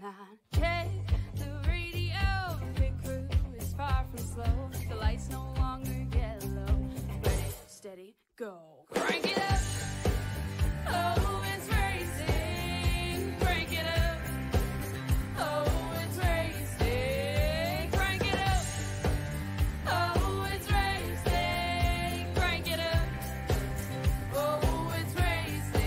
line. Check the radio, pit crew is far from slow. The lights no longer yellow. Ready, steady, go. Crank it up. Oh, it's racing. Crank it up. Oh, it's racing. Crank it up. Oh, it's racing. Crank it up. Oh, it's racing.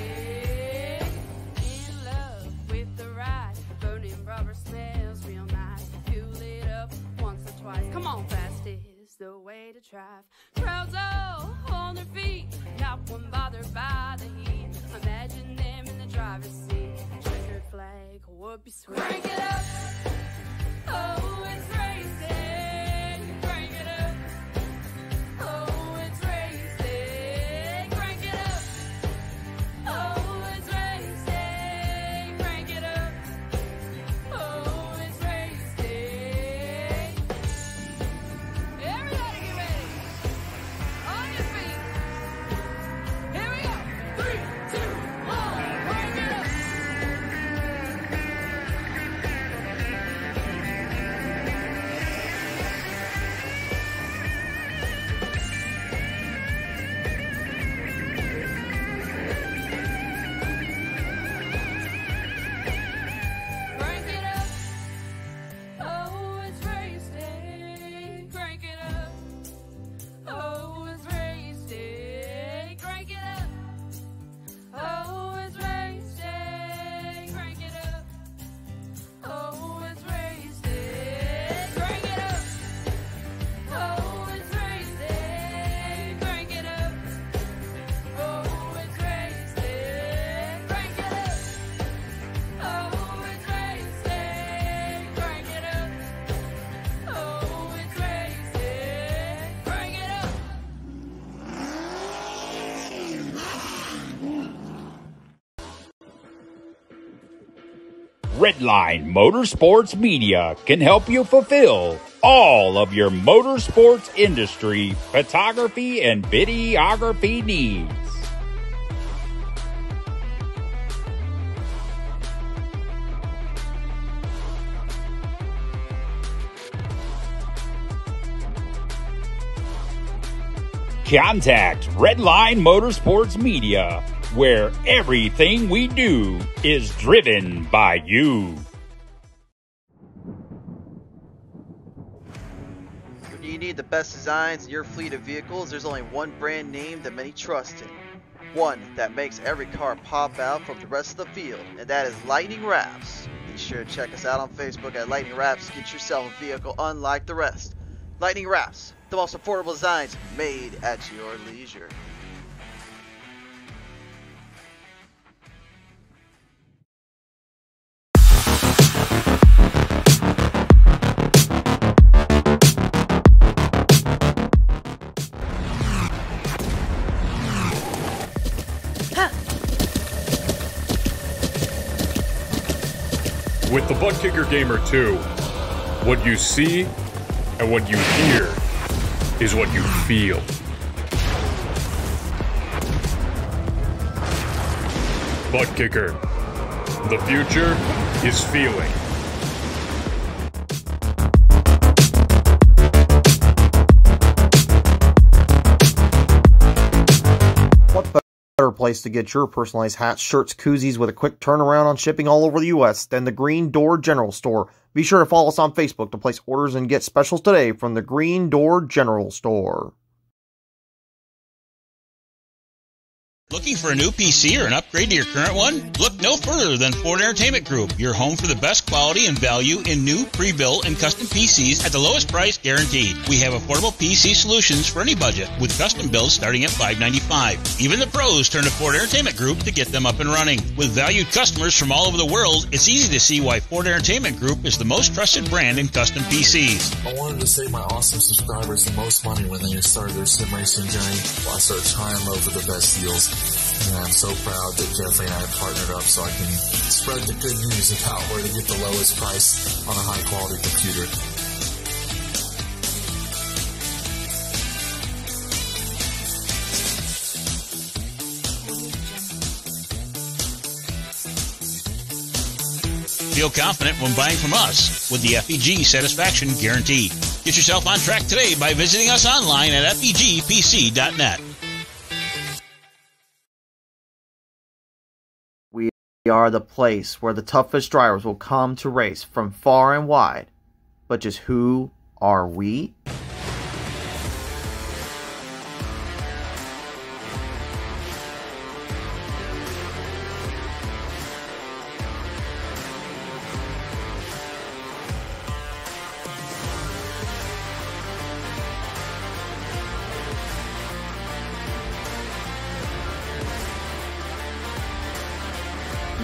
In love with the ride. Burning rubber smells real nice. Fuel it up once or twice. Come on, fast is the way to drive. Crowds all on their feet. Not one bothered by the heat. Imagine them in the driver's seat. Checkered flag would be sweet. Crank it up. Oh, it's racing. Crank it up. Oh, it's racing. Crank it up. Oh, it's racing. Crank it up. Oh, it's racing. Everybody get ready. On your feet. Here we go. 3, 2, 1. Crank it up. Crank it up. Oh, it's racing. Crank it up. Oh, it's racing. Crank it up. Oh, it's racing. Crank it up. Oh, it's racing. Crank it up. Oh, it's racing. Crank it up. Oh, it's racing. Crank it up. Oh, it's racing. Crank it up. Oh, it's racing. Crank it up. Redline Motorsports Media can help you fulfill all of your motorsports industry photography and videography needs. Contact Redline Motorsports Media, where everything we do is driven by you. When you need the best designs in your fleet of vehicles, there's only one brand name that many trust in. One that makes every car pop out from the rest of the field, and that is Lightning Wrapz. Be sure to check us out on Facebook at Lightning Wrapz to get yourself a vehicle unlike the rest. Lightning Wrapz, the most affordable designs made at your leisure. With the ButtKicker Gamer 2, what you see and what you hear is what you feel. ButtKicker, the future is feeling. Better place to get your personalized hats, shirts, koozies with a quick turnaround on shipping all over the U.S. than the Green Door General Store. Be sure to follow us on Facebook to place orders and get specials today from the Green Door General Store. Looking for a new PC or an upgrade to your current one? Look no further than Ford Entertainment Group, your home for the best quality and value in new, pre-built, and custom PCs at the lowest price guaranteed. We have affordable PC solutions for any budget, with custom builds starting at $595. Even the pros turn to Ford Entertainment Group to get them up and running. With valued customers from all over the world, it's easy to see why Ford Entertainment Group is the most trusted brand in custom PCs. I wanted to save my awesome subscribers the most money when they started their sim racing journey. Well, I started trying to look for the best deals. And I'm so proud that Jeffrey and I have partnered up so I can spread the good news about where to get the lowest price on a high quality computer. feel confident when buying from us with the FEG Satisfaction Guarantee. Get yourself on track today by visiting us online at FEGPC.net. We are the place where the toughest drivers will come to race from far and wide. But just who are we?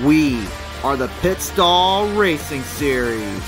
We are the Pit Stall Racing Series.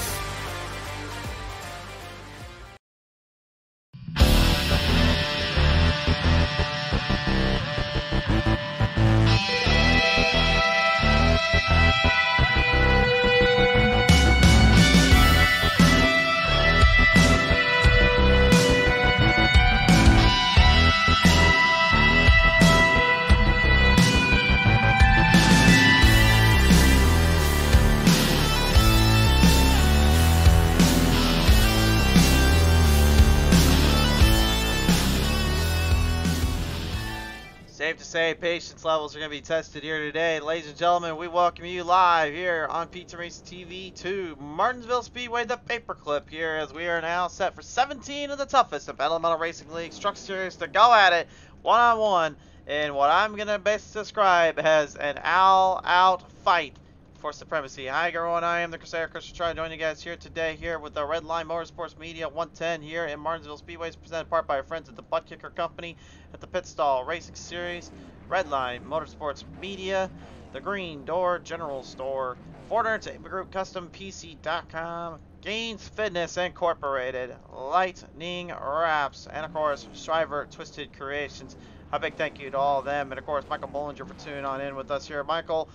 Safe to say patience levels are going to be tested here today. Ladies and gentlemen, we welcome you live here on Pizza Racing TV to Martinsville Speedway, the paperclip here, as we are now set for 17 of the toughest of Battle Metal Racing League Truck Series to go at it one-on-one in what I'm going to best describe as an all-out fight for supremacy. Hi everyone, I am the Crusader Christian, trying to join you guys here today here with the Red Line Motorsports Media 110 here in Martinsville Speedway, presented in part by our friends at the ButtKicker Company at the Pit Stall Racing Series, Red Line Motorsports Media, the Green Door General Store, Ford Entertainment Group, CustomPC.com, Gainz Fitness Incorporated, Lightning Wrapz, and of course Shriver Twisted Creations. A big thank you to all of them, and of course Michael Bollinger for tuning on in with us here. Michael,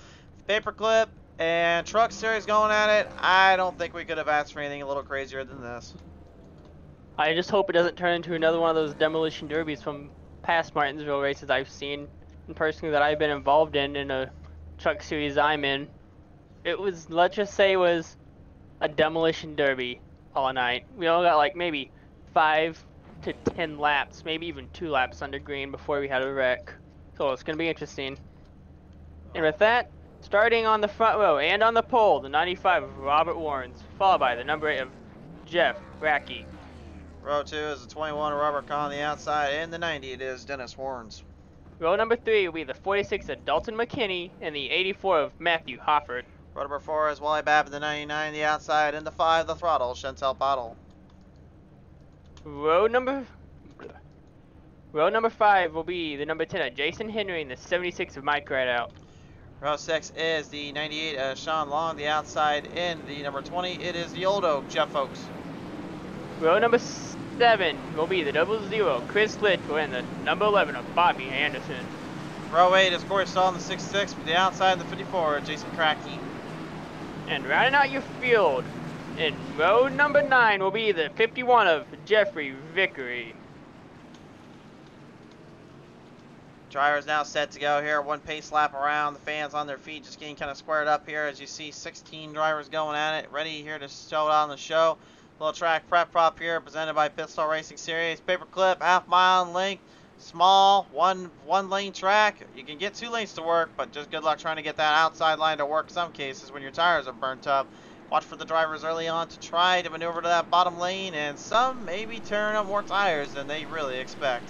paperclip and truck series going at it. I don't think we could have asked for anything a little crazier than this. I just hope it doesn't turn into another one of those demolition derbies from past Martinsville races I've seen, and personally that I've been involved in a truck series I'm in. It was, let's just say, it was a demolition derby all night. We all got like maybe 5 to 10 laps, maybe even 2 laps under green before we had a wreck. So it's going to be interesting. And with that, starting on the front row and on the pole, the 95 of Robert Warrens, followed by the number 8 of Jeff Racky. Row 2 is the 21 of Robert Kahn on the outside, and the 90 it is Dennis Warrens. Row number 3 will be the 46 of Dalton McKinney and the 84 of Matthew Hofford. Row number 4 is Wally Babb, the 99 the outside, and the 5 the throttle, Chantel Bottle. Row number 5 will be the number 10 of Jason Henry and the 76 of Mike Rideout. Row 6 is the 98 of Sean Long, the outside, and the number 20 it is the old oak, Jeff Oakes. Row number 7 will be the 00 Chris Litchfield and the number 11 of Bobby Anderson. Row 8 is Corey Stahl in the 66, with the outside the 54, Jason Cracky. And rounding out your field, in row number 9 will be the 51 of Jeffrey Vickery. Drivers now set to go here, one pace lap around, the fans on their feet just getting kind of squared up here as you see 16 drivers going at it, ready here to show it on the show. Little track prep prop here presented by Pit Stall Racing Series. Paperclip, half mile in length, small, one lane track. You can get 2 lanes to work, but just good luck trying to get that outside line to work some cases when your tires are burnt up. Watch for the drivers early on to try to maneuver to that bottom lane, and some may be tearing up more tires than they really expect.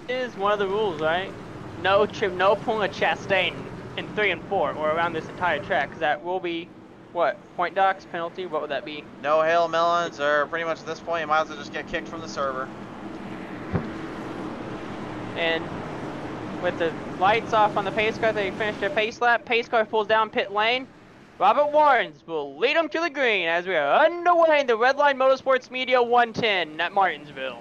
Is one of the rules, right? No pulling a Chastain in 3 and 4 or around this entire track, because that will be, what, point docks, penalty? What would that be? No hail melons, or pretty much at this point you might as well just get kicked from the server. And with the lights off on the pace car, they finish their pace lap. Pace car pulls down pit lane. Robert Warrens will lead them to the green as we are underway in the Red Line Motorsports Media 110 at Martinsville.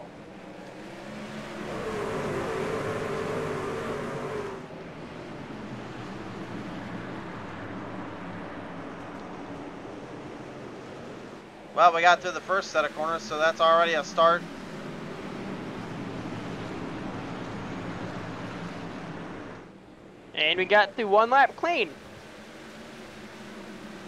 Well, we got through the first set of corners, so that's already a start. And we got through 1 lap clean.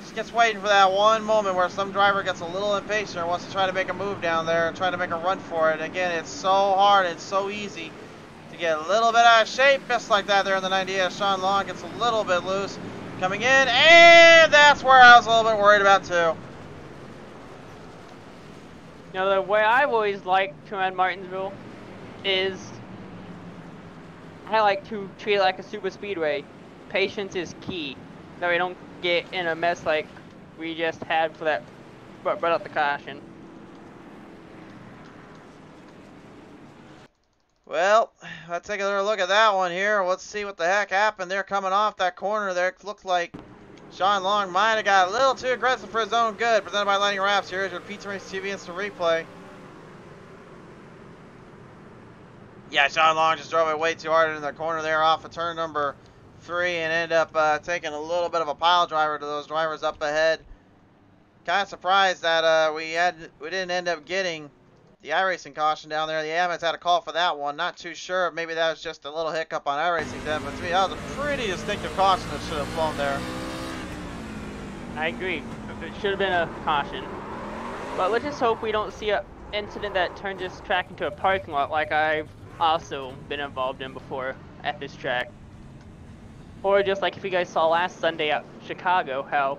Just gets waiting for that one moment where some driver gets a little impatient or wants to try to make a move down there and try to make a run for it. And again, it's so hard and so easy to get a little bit out of shape, just like that there in the 98. Sean Long gets a little bit loose. Coming in, and that's where I was a little bit worried about too. You know, the way I've always liked to run Martinsville is I like to treat it like a super speedway. Patience is key. That we don't get in a mess like we just had for that brought up the caution. Well, let's take another look at that one here. Let's see what the heck happened there coming off that corner there. It looked like Sean Long might have got a little too aggressive for his own good. Presented by Lightning Wrapz. Here's your Pizza Race TV Instant Replay. Yeah, Sean Long just drove it way too hard in the corner there off of turn number 3 and ended up taking a little bit of a pile driver to those drivers up ahead. Kind of surprised that we didn't end up getting the iRacing caution down there. The Amex had a call for that one. Not too sure. Maybe that was just a little hiccup on iRacing then, but to me that was a pretty distinctive caution that should have flown there. I agree. It should have been a caution. But let's just hope we don't see an incident that turns this track into a parking lot like I've also been involved in before at this track. Or just like if you guys saw last Sunday at Chicago, how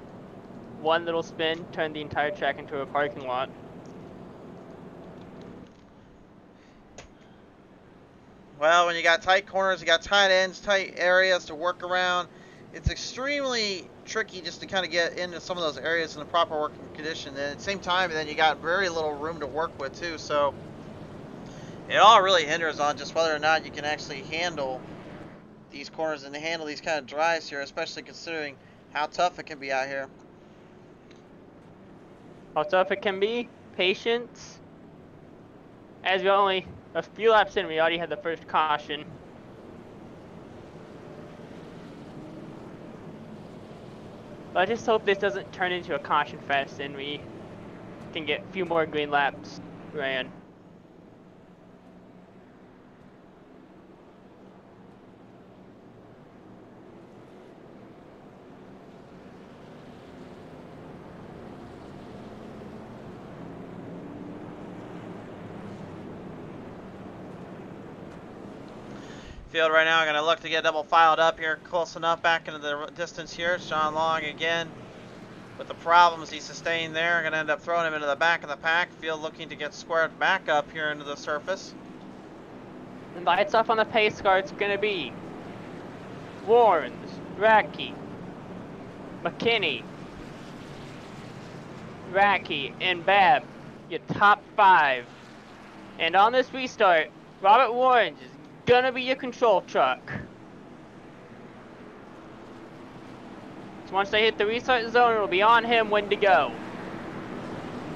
one little spin turned the entire track into a parking lot. Well, when you got tight corners, you got tight ends, tight areas to work around, it's extremely tricky just to kind of get into some of those areas in the proper working condition. And at the same time, then you got very little room to work with too. So it all really hinders on just whether or not you can actually handle these corners and handle these kind of drives here, especially considering how tough it can be out here. How tough it can be, patience. As we're only a few laps in, we already had the first caution. But I just hope this doesn't turn into a caution fest and we can get a few more green laps ran. Field right now, going to look to get double filed up here, close enough back into the distance here. Sean Long again with the problems he sustained there, going to end up throwing him into the back of the pack. Field looking to get squared back up here into the surface. And lights off on the pace car, it's going to be Warnes, Racky, McKinney, Racky, and Babb, your top 5. And on this restart, Robert Warnes is gonna be your control truck. So once they hit the restart zone, it'll be on him when to go.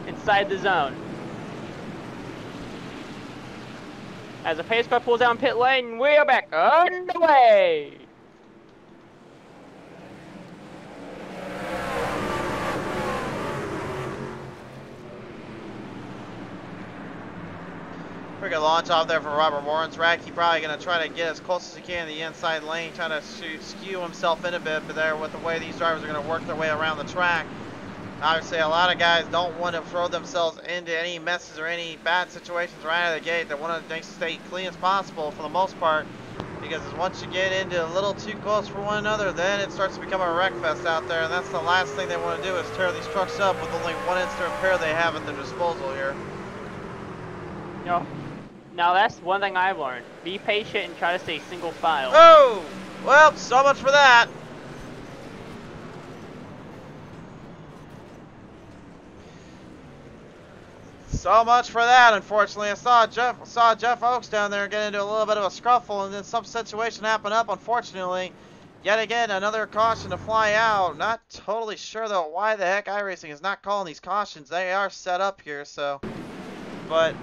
Inside the zone. As the pace car pulls down pit lane, we're back underway. Pretty good launch off there for Robert Warnes. Racky probably going to try to get as close as he can to the inside lane, trying to skew himself in a bit, but there with the way these drivers are going to work their way around the track. Obviously, a lot of guys don't want to throw themselves into any messes or any bad situations right out of the gate. They want to stay clean as possible for the most part, because once you get into a little too close for one another, then it starts to become a wreck fest out there, and that's the last thing they want to do is tear these trucks up with only one instant repair they have at their disposal here. No. Now that's one thing I've learned. Be patient and try to stay single file. Oh! Well, so much for that. So much for that, unfortunately. I saw Jeff Oakes down there get into a little bit of a scuffle, and then some situation happened up, unfortunately. Yet again, another caution to fly out. Not totally sure, though, why the heck iRacing is not calling these cautions. They are set up here, so. But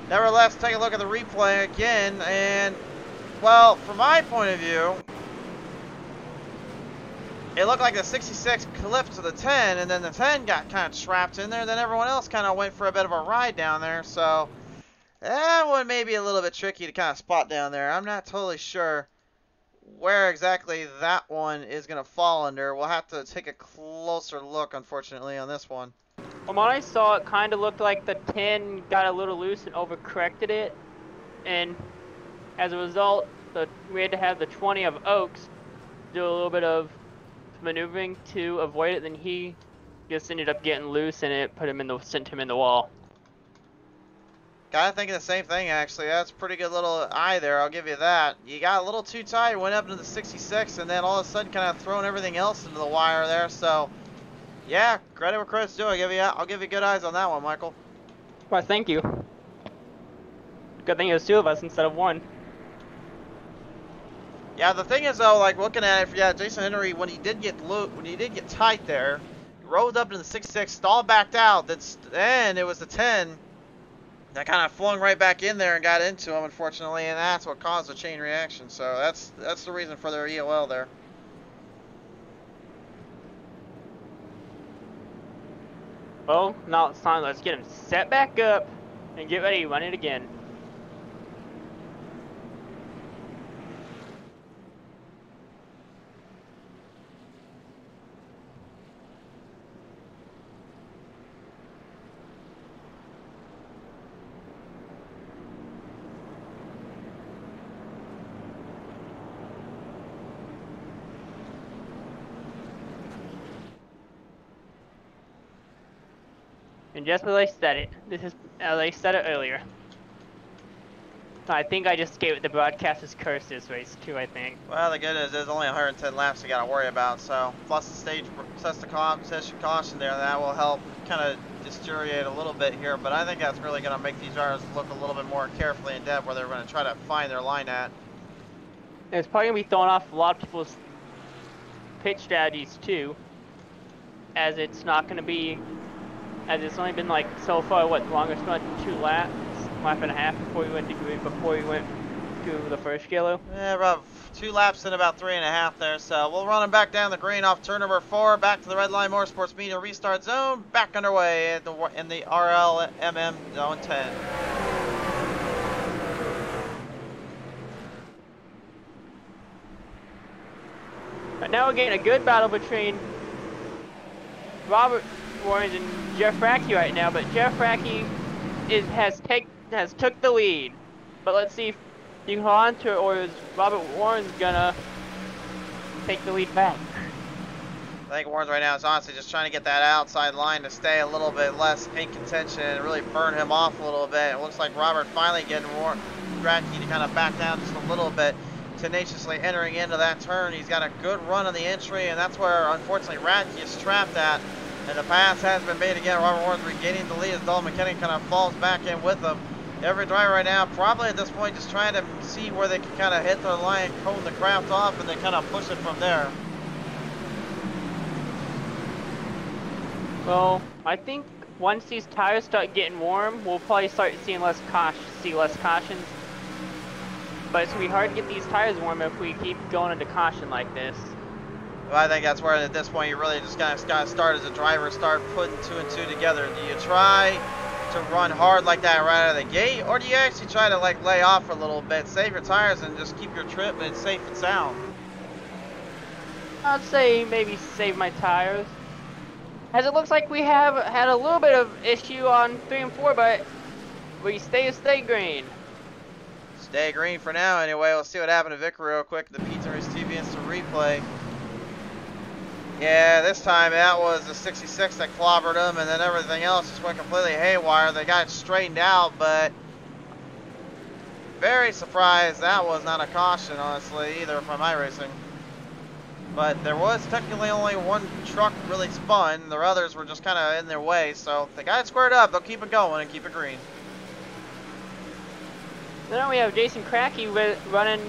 nevertheless, take a look at the replay again, and, well, from my point of view, it looked like the 66 clipped to the 10, and then the 10 got kind of trapped in there, then everyone else kind of went for a bit of a ride down there, so that one may be a little bit tricky to kind of spot down there. I'm not totally sure where exactly that one is going to fall under. We'll have to take a closer look, unfortunately, on this one. From what I saw, it kind of looked like the 10 got a little loose and overcorrected it, and as a result, we had to have the 20 of Oaks do a little bit of maneuvering to avoid it. Then he just ended up getting loose, and it sent him in the wall. Kind of thinking the same thing, actually. That's a pretty good little eye there, I'll give you that. You got a little too tight, went up into the 66, and then all of a sudden kind of thrown everything else into the wire there. So, yeah, credit where credit's due. I'll give you good eyes on that one, Michael. Well, thank you. Good thing it was 2 of us instead of 1. Yeah, the thing is though, like looking at it, yeah, Jason Henry, when he did get tight there, he rolled up into the 66, stalled backed out. Then it was the 10 that kind of flung right back in there and got into him, unfortunately, and that's what caused the chain reaction. So that's the reason for their EOL there. Well, now it's time. Let's get him set back up and get ready to run it again. And just as I said it, as I said it earlier. I think I just gave it the broadcaster's curse this race too, I think. Well, the good news is there's only 110 laps you got to worry about, so plus the stage sets the caution there, that will help kind of deteriorate a little bit here, but I think that's really going to make these drivers look a little bit more carefully in depth where they're going to try to find their line at. It's probably going to be throwing off a lot of people's pitch strategies too, as it's not going to be, as it's only been like so far, what, the longest run, 2 laps, lap and a half before we went to the first kilo. Yeah, about 2 laps and about 3.5 there. So we'll run them back down the green off turn number 4, back to the red line Motorsports Media restart zone, back underway in the RLMM zone 10. But now we're getting a good battle between Robert Warrens and Jeff Racky right now, but Jeff Racky has took the lead. But let's see if you can hold on to it, or is Robert Warrens gonna take the lead back? I think Warrens right now is honestly just trying to get that outside line to stay a little bit less in contention and really burn him off a little bit. It looks like Robert finally getting Racky to kind of back down just a little bit, tenaciously entering into that turn. He's got a good run on the entry, and that's where unfortunately Racky is trapped at. And the pass has been made again. Robert Warrens regaining the lead as Dalton McKinney kind of falls back in with him. Every driver right now probably at this point just trying to see where they can kind of hit their line, cone the craft off, and then kind of push it from there. Well, I think once these tires start getting warm, we'll probably start seeing less cautions. But it's going to be hard to get these tires warm if we keep going into caution like this. Well, I think that's where at this point you really just got to start as a driver, start putting 2 and 2 together. Do you try to run hard like that right out of the gate, or do you actually try to like lay off for a little bit, save your tires, and just keep your trip and safe and sound? I'd say maybe save my tires, as it looks like we have had a little bit of issue on 3 and 4, but we stay green. Stay green for now anyway. We'll see what happened to Vicker real quick. The Pizza Race TV instant replay. Yeah, this time that was the 66 that clobbered them, and then everything else just went completely haywire. They got it straightened out, but very surprised that was not a caution, honestly, either from iRacing. But there was technically only 1 truck really spun. The others were just kind of in their way, so if they got it squared up, they'll keep it going and keep it green. Then we have Jason Cracky running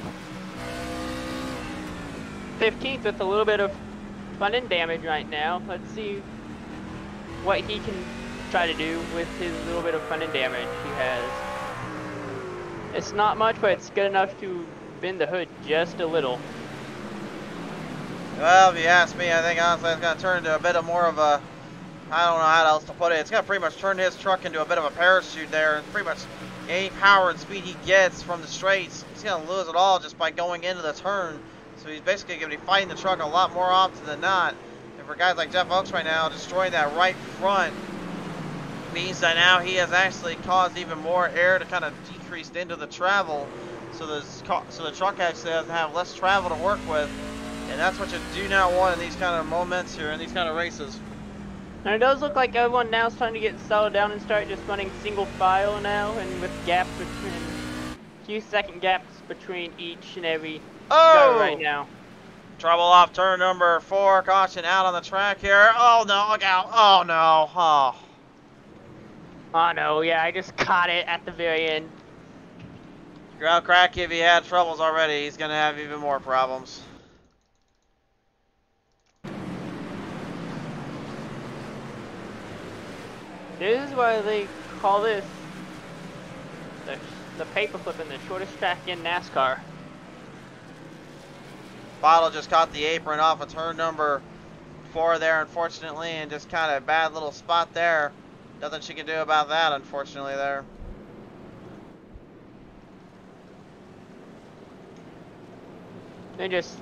15th with a little bit of front end damage right now. Let's see what he can try to do with his little bit of front end damage he has. It's not much, but it's good enough to bend the hood just a little. Well, if you ask me, I think honestly it's going to turn into a bit of more of a, I don't know how else to put it. It's going to pretty much turn his truck into a bit of a parachute there, and pretty much any power and speed he gets from the straights, he's going to lose it all just by going into the turn. So he's basically going to be fighting the truck a lot more often than not. And for guys like Jeff Oakes right now, destroying that right front means that now he has actually caused even more air to kind of decrease into the travel. So the truck actually has to have less travel to work with. And that's what you do not want in these kind of moments here, in these kind of races. And it does look like everyone now is trying to get settled down and start just running single file now, and with gaps between, few second gaps between each and every go right now. Trouble off turn number 4, caution out on the track here. Oh no, look out, oh no, oh. Oh no, yeah, I just caught it at the very end. Ground crack, if he had troubles already, he's gonna have even more problems. This is why they call this the paperclip in the shortest track in NASCAR. Bottle just caught the apron off of turn number 4 there, unfortunately, and just kind of a bad little spot there. Nothing she can do about that, unfortunately, there. And just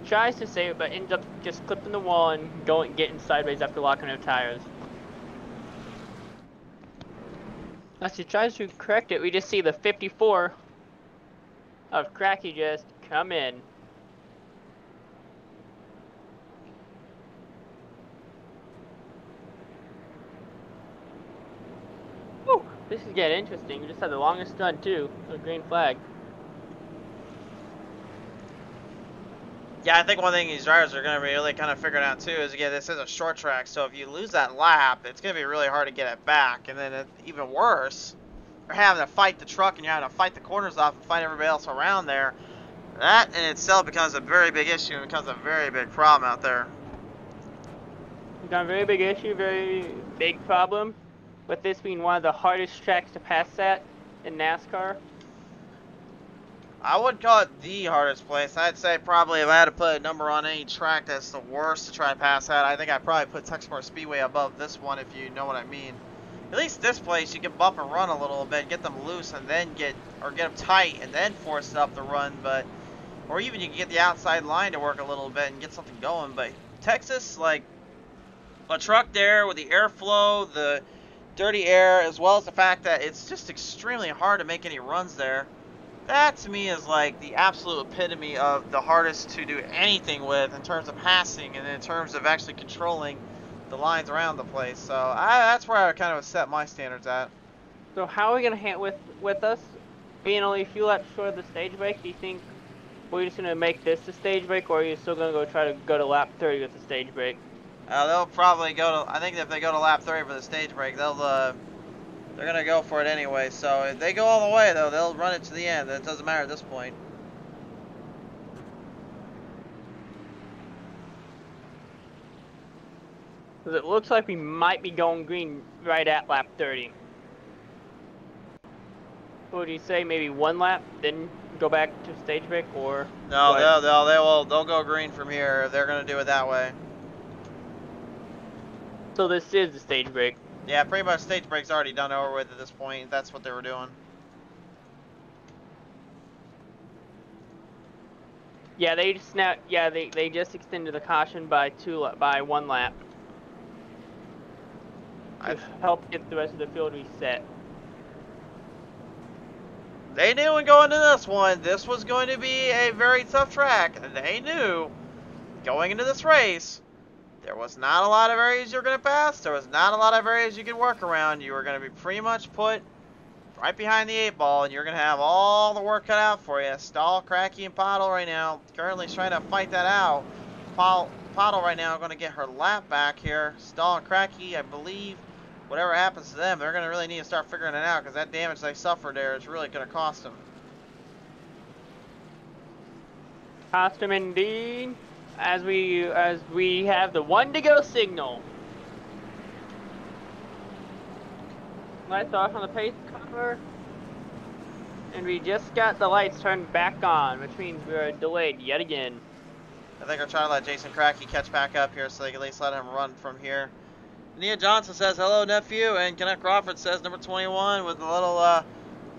tries to save it, but ends up just clipping the wall and getting sideways after locking her tires. As she tries to correct it, we just see the 54 of Cracky just come in. Whew, this is getting interesting. We just had the longest run too, the green flag. Yeah, I think one thing these drivers are going to be really kind of figuring out too is, again, this is a short track, so if you lose that lap, it's going to be really hard to get it back. And then even worse, you're having to fight the truck and you're having to fight the corners off and fight everybody else around there. That in itself becomes a very big issue and becomes a very big problem out there. It's got a very big issue, very big problem, with this being one of the hardest tracks to pass at in NASCAR. I wouldn't call it the hardest place. I'd say probably if I had to put a number on any track that's the worst to try and pass at, I think I'd probably put Texas Speedway above this one, if you know what I mean. At least this place, you can bump and run a little bit, get them loose, and then get them tight, and then force it up the run. But, or even you can get the outside line to work a little bit and get something going. But Texas, like a truck there with the airflow, the dirty air, as well as the fact that it's just extremely hard to make any runs there. That to me is like the absolute epitome of the hardest to do anything with in terms of passing and in terms of actually controlling the lines around the place. So that's where I kind of set my standards at. So how are we gonna handle with us being only a few laps short of the stage break? Do you think we're just gonna make this the stage break, or are you still gonna try to go to lap 30 with the stage break? They'll probably go to. I think if they go to lap 30 for the stage break, they're going to go for it anyway. So if they go all the way, though, they'll run it to the end. It doesn't matter at this point. Because it looks like we might be going green right at lap 30. What would you say? Maybe one lap, then go back to stage break, or no? They'll go green from here if they're going to do it that way. So this is the stage break. Yeah, pretty much stage break's already done over with at this point. That's what they were doing. Yeah, they just they just extended the caution by one lap. To help get the rest of the field reset. They knew when going into this one, this was going to be a very tough track. They knew going into this race, there was not a lot of areas you're going to pass. There was not a lot of areas you could work around. You were going to be pretty much put right behind the 8 ball, and you're going to have all the work cut out for you. Stahl, Cracky, and Pottle right now currently trying to fight that out. Pottle right now going to get her lap back here. Stahl and Cracky, I believe, whatever happens to them, they're going to really need to start figuring it out, because that damage they suffered there is really going to cost them. Cost them indeed. As we have the 1 to go signal. Lights off on the pace car. And we just got the lights turned back on, which means we're delayed yet again. I think we're trying to let Jason Cracky catch back up here so they can at least let him run from here. Nia Johnson says, hello, nephew. And Kenneth Crawford says, number 21 with a little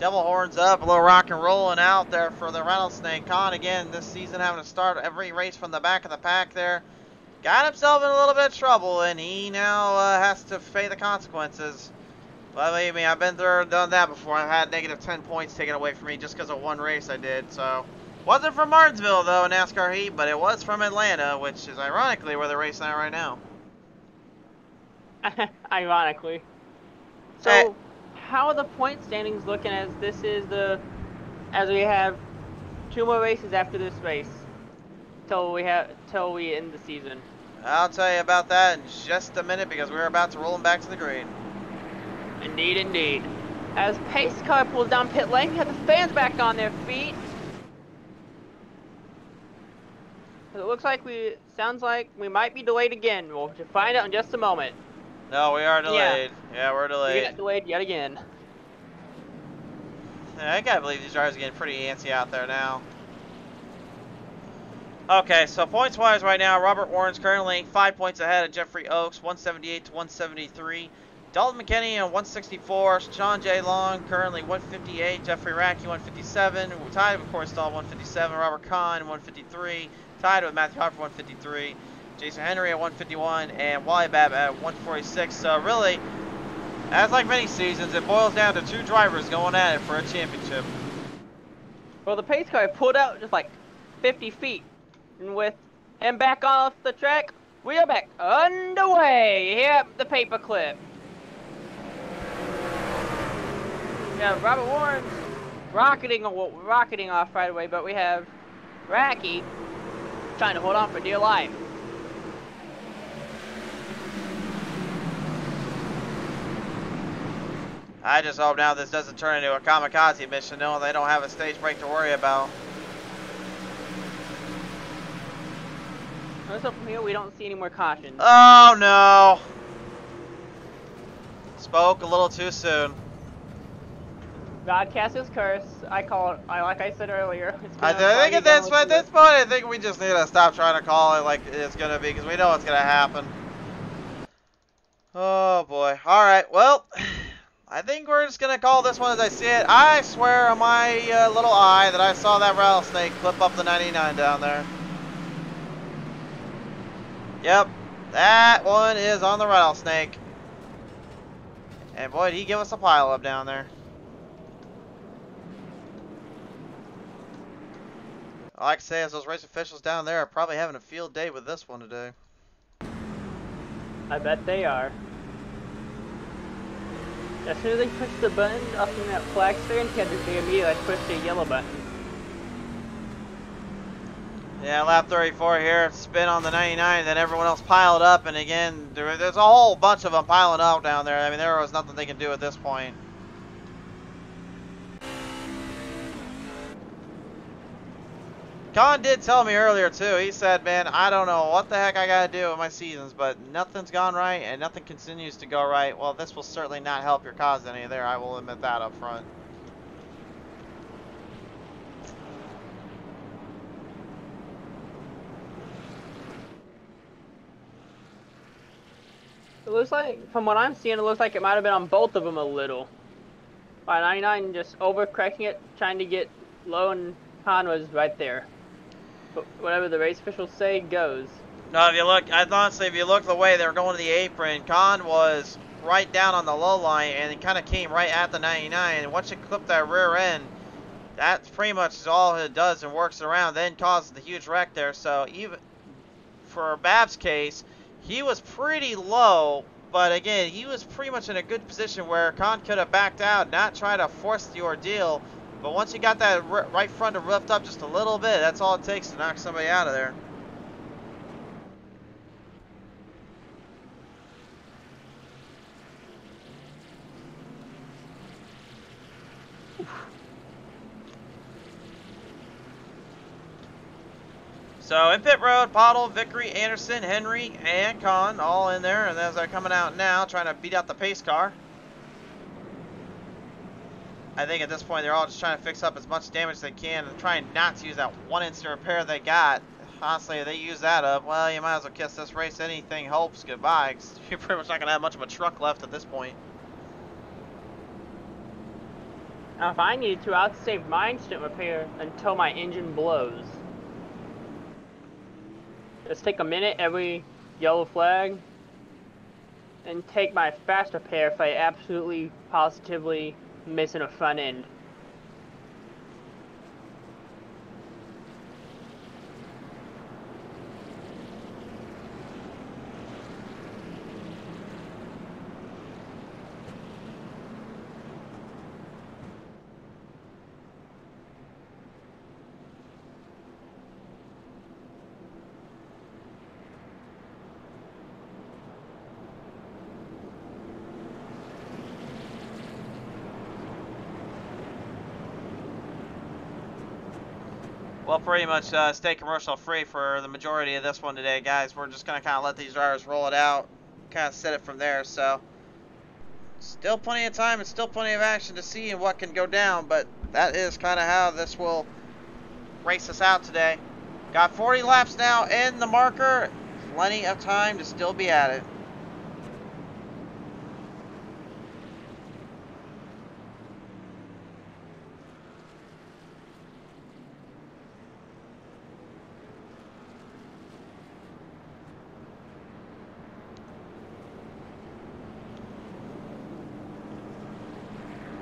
Devil horns up, a little rock and rolling out there for the Rattlesnake. Con again this season having to start every race from the back of the pack there. Got himself in a little bit of trouble, and he now has to pay the consequences. Believe me, I've been there, done that before. I've had negative 10 points taken away from me just because of one race I did. So, wasn't from Martinsville though, in NASCAR heat, but it was from Atlanta, which is ironically where they're racing at right now. Ironically. So, how are the point standings looking as this is as we have 2 more races after this race till we end the season? I'll tell you about that in just a minute because we're about to roll them back to the green. Indeed, indeed. As pace car pulls down pit lane, we have the fans back on their feet. It looks like sounds like we might be delayed again. We'll find out in just a moment. No, we are delayed. Yeah, we're delayed. We got delayed yet again. Yeah, I gotta believe these drivers are getting pretty antsy out there now. Okay, so points-wise right now, Robert Warren's currently 5 points ahead of Jeffrey Oaks, 178 to 173. Dalton McKinney on 164. Sean J. Long currently 158. Jeffrey Rackey 157. We're tied with Corey Stahl 157. Robert Kahn 153. Tied with Matthew Harper 153. Jason Henry at 151. And Wally Babb at 146. So really, as like many seasons, it boils down to 2 drivers going at it for a championship. Well, the pace car pulled out just like 50 feet. And with him back off the track, we are back underway here at the paperclip. Yeah, Robert Warren's rocketing off right away, but we have Rackey trying to hold on for dear life. I just hope now this doesn't turn into a kamikaze mission, knowing they don't have a stage break to worry about. Let's hope from here we don't see any more cautions. Oh no! Spoke a little too soon. God cast his curse. Like I said earlier. I think at this point, I think we just need to stop trying to call it like it's gonna be, because we know it's gonna happen. Oh boy. All right. Well, I think we're just gonna call this one as I see it. I swear on my little eye that I saw that rattlesnake clip up the 99 down there. Yep, that one is on the rattlesnake. And boy, did he give us a pile up down there. All I can say is those race officials down there are probably having a field day with this one today. I bet they are. As soon as they push the button up in that flag stand, they immediately push the yellow button. Yeah, lap 34 here, spin on the 99, then everyone else piled up, and again, there's a whole bunch of them piling up down there. I mean, there was nothing they can do at this point. Con did tell me earlier too, he said, man, I don't know what the heck I gotta do with my seasons, but nothing's gone right and nothing continues to go right. Well, this will certainly not help your cause any there, I will admit that up front. It looks like, from what I'm seeing, it looks like it might have been on both of them a little. 99 just overcorrecting it, trying to get low, and Con was right there. But whatever the race officials say goes. No, if you look, honestly, if you look the way they were going to the apron, Con was right down on the low line, and it kind of came right at the 99. And once you clip that rear end, that's pretty much all it does and works around, then causes the huge wreck there. So even for Bab's case, he was pretty low, but again, he was pretty much in a good position where Con could have backed out, not try to force the ordeal. But once you got that right front to lift up just a little bit, that's all it takes to knock somebody out of there. So in pit road, Pottle, Vickery, Anderson, Henry, and Con all in there, and as they're coming out now, trying to beat out the pace car. I think at this point they're all just trying to fix up as much damage as they can and trying not to use that 1 instant repair they got. Honestly, if they use that up, well, you might as well kiss this race. Anything hopes goodbye, because you're pretty much not going to have much of a truck left at this point. Now, if I needed to, I'd save my instant repair until my engine blows. Just take a minute every yellow flag and take my fast repair if I absolutely, positively missing a front end. Well, pretty much stay commercial free for the majority of this one today, guys. We're just going to kind of let these drivers roll it out, kind of set it from there. So, still plenty of time and still plenty of action to see and what can go down, but that is kind of how this will race us out today. Got 40 laps now in the marker. Plenty of time to still be at it.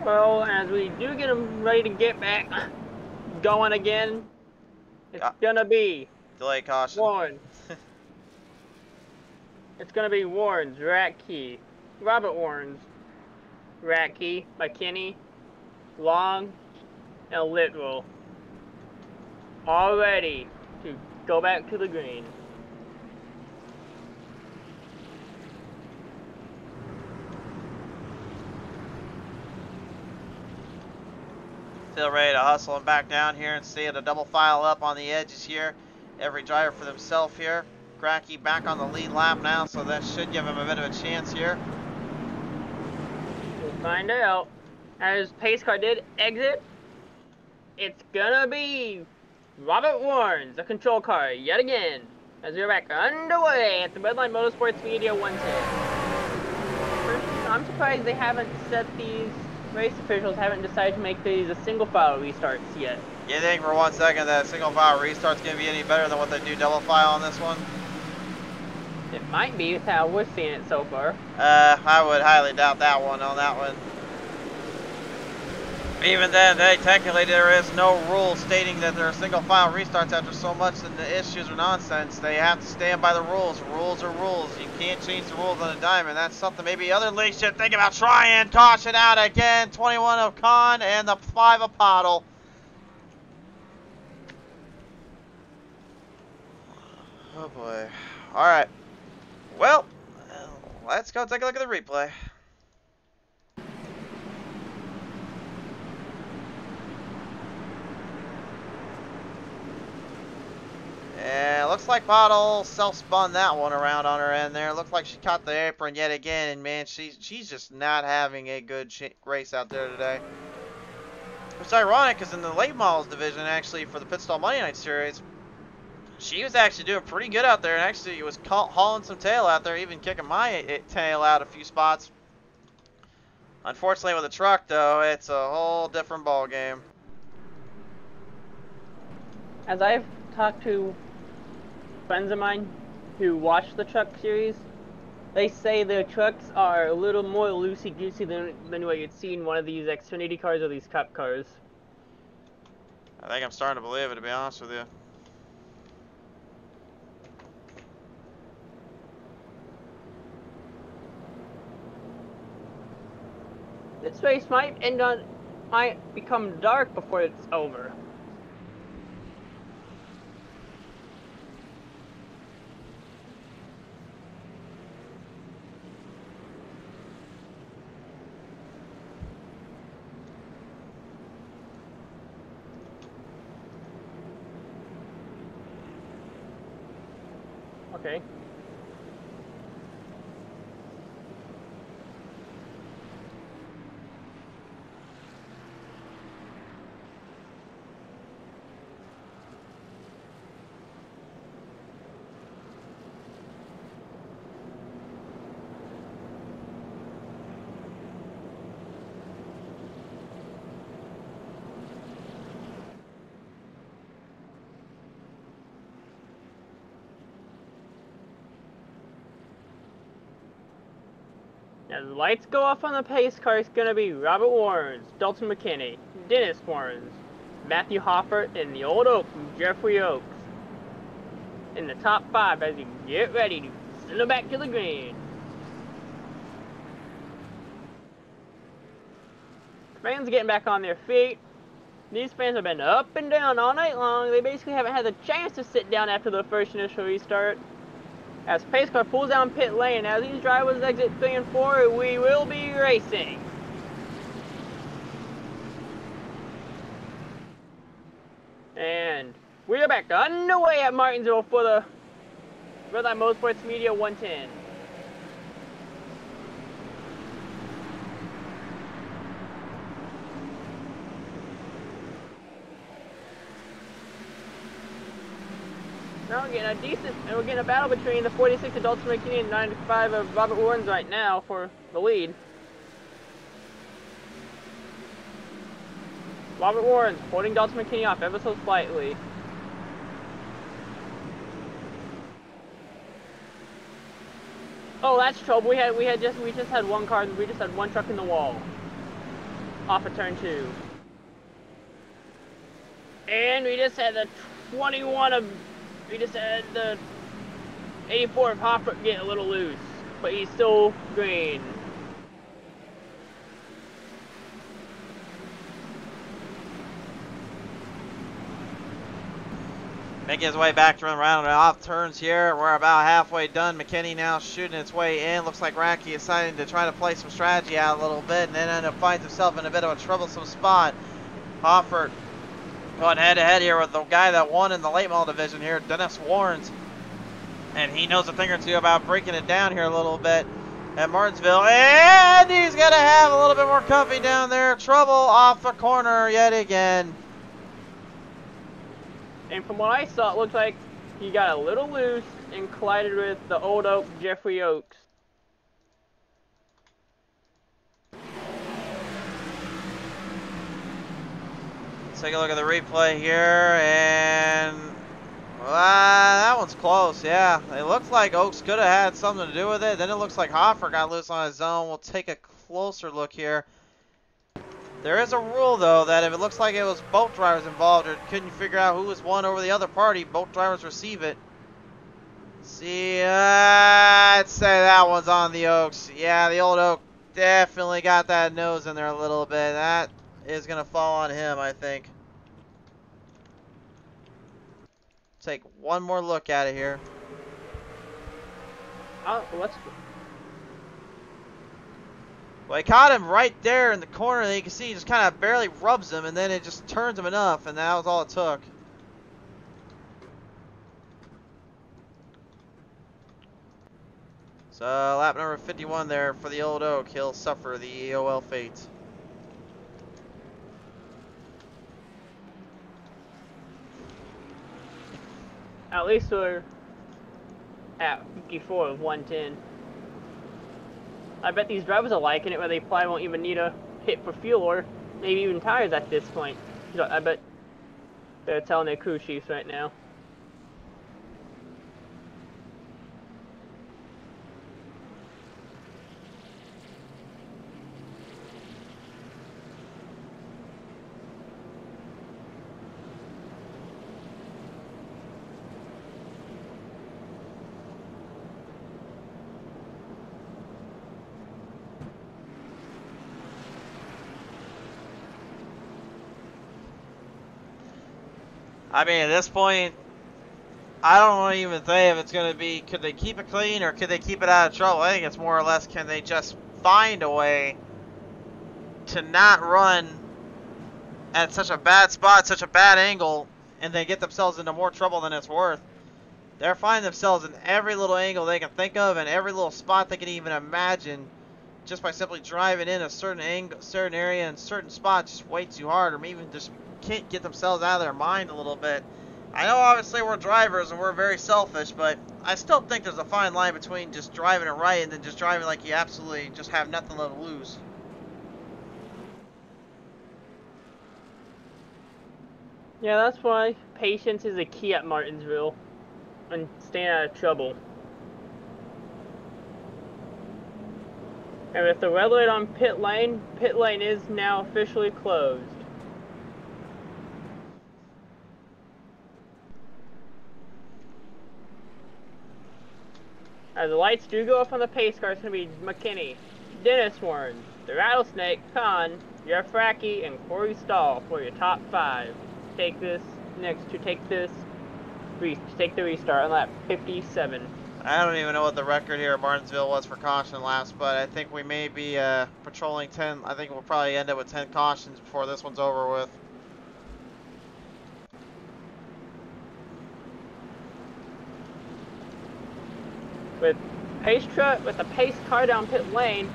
Well, as we do get them ready to get back going again, it's gonna be delay caution. Warren. It's gonna be Warren's, Ratke, Robert Warren's, Ratke, McKinney, Long, and Littrell. All ready to go back to the green. Still ready to hustle and back down here and stay at a double file up on the edges here. Every driver for themselves here. Cracky back on the lead lap now, so that should give him a bit of a chance here. We'll find out. As pace car did exit, it's gonna be Robert Warren's, the control car, yet again, as we're back underway at the Redline Motorsports Media 110. I'm surprised they haven't set these, race officials haven't decided to make these a single file restarts yet. You think for 1 second that single file restart's gonna be any better than what they do double file on this one? It might be with how we're seeing it so far. I would highly doubt that one on that one. Even then, technically there is no rule stating that there are single file restarts after so much and the issues are nonsense. They have to stand by the rules. Rules are rules. You can't change the rules on a dime, and that's something maybe other leagues should think about trying. Caution out again. 21 of Khan and the 5 of Pottle. Oh boy. Alright. Well, let's go take a look at the replay. Yeah, looks like Pottle self-spun that one around on her end there. Looks like she caught the apron yet again, and man, she's just not having a good race out there today. It's ironic because in the late models division, actually, for the Pit Stall Monday Night Series, she was actually doing pretty good out there, and actually was hauling some tail out there, even kicking my tail out a few spots. Unfortunately, with the truck, though, it's a whole different ball game. As I've talked to friends of mine who watch the truck series, they say their trucks are a little more loosey-goosey than what you'd see in one of these Xfinity cars or these Cup cars. I think I'm starting to believe it, to be honest with you. This race might become dark before it's over. Okay. Now the lights go off on the pace car. It's going to be Robert Warrens, Dalton McKinney, Dennis Warrens, Matthew Hoffert, and the old Oak from Jeffrey Oaks in the top 5 as you get ready to send them back to the green. Fans getting back on their feet. These fans have been up and down all night long. They basically haven't had the chance to sit down after the first initial restart. As pace car pulls down pit lane, as these drivers exit 3 and 4, we will be racing. And we are back underway at Martinsville for the Redline Motorsports Media 110. Now we're getting a battle between the 46 of Dalton McKinney and 95 of Robert Warrens right now for the lead. Robert Warrens holding Dalton McKinney off ever so slightly. Oh, that's trouble. We just had one car. We just had one truck in the wall. Off of turn 2. And we just had the 21 of. We just had the 84 of Hopper get a little loose, but he's still green. Making his way back to run around the off turns here. We're about halfway done. McKinney now shooting its way in. Looks like Racky is deciding to try to play some strategy out a little bit, and then finds himself in a bit of a troublesome spot. Hoffert going head to head here with the guy that won in the late model division here, Dennis Warrens. And he knows a thing or two about breaking it down here a little bit at Martinsville. And he's going to have a little bit more company down there. Trouble off the corner yet again. And from what I saw, it looked like he got a little loose and collided with the old Oak, Jeffrey Oaks. Take a look at the replay here, and that one's close. Yeah, it looks like Oaks could have had something to do with it. Then it looks like Hoffer got loose on his own. We'll take a closer look here. There is a rule, though, that if it looks like it was both drivers involved or couldn't figure out who was one over the other party, both drivers receive it. See, I'd say that one's on the Oaks. Yeah, the old Oak definitely got that nose in there a little bit. That is going to fall on him, I think. Take one more look at it here. Well, he caught him right there in the corner, and you can see he just kind of barely rubs him, and then it just turns him enough, and that was all it took. So, lap number 51 there for the old Oak. He'll suffer the EOL fate. At least we're at 54 of 110. I bet these drivers are liking it where they probably won't even need a hit for fuel or maybe even tires at this point. I bet they're telling their crew chiefs right now. I mean, at this point, I don't even think if it's going to be, could they keep it clean or could they keep it out of trouble? I think it's more or less, can they just find a way to not run at such a bad spot, such a bad angle, and they get themselves into more trouble than it's worth. They're finding themselves in every little angle they can think of and every little spot they can even imagine just by simply driving in a certain angle, certain area and certain spots just way too hard, or even just can't get themselves out of their mind a little bit. I know obviously we're drivers and we're very selfish, but I still think there's a fine line between just driving it right and then just driving like you absolutely just have nothing to lose. Yeah, that's why patience is a key at Martinsville and staying out of trouble. And with the red light on pit lane is now officially closed. As the lights do go off on the pace car, it's going to be McKinney, Dennis Warren, the Rattlesnake, Khan, Jeff Racky, and Corey Stahl for your top 5. Take the restart on lap 57. I don't even know what the record here at Martinsville was for caution laps, but I think we may be patrolling 10. I think we'll probably end up with 10 cautions before this one's over with. With the pace car down pit lane,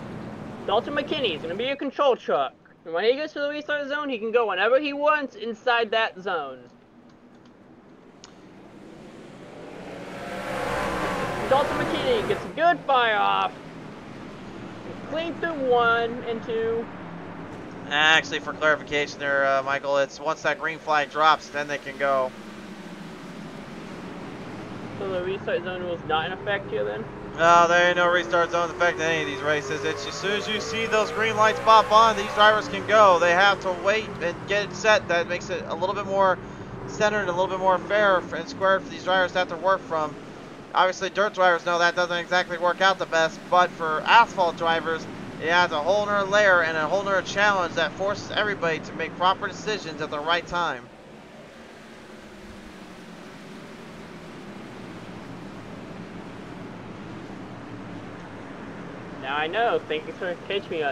Dalton McKinney's going to be a control truck. And when he gets to the restart zone, he can go whenever he wants inside that zone. Dalton McKinney gets a good fire off. Clean through 1 and 2. Actually, for clarification there, Michael, it's once that green flag drops, then they can go. So the restart zone was not in effect here then? No, there ain't no restart zone effect in any of these races. It's as soon as you see those green lights pop on, these drivers can go. They have to wait and get it set. That makes it a little bit more centered, a little bit more fair and square for these drivers to have to work from. Obviously, dirt drivers know that doesn't exactly work out the best, but for asphalt drivers, it adds a whole nother layer and a whole nother challenge that forces everybody to make proper decisions at the right time. Now I know, thanks for catching me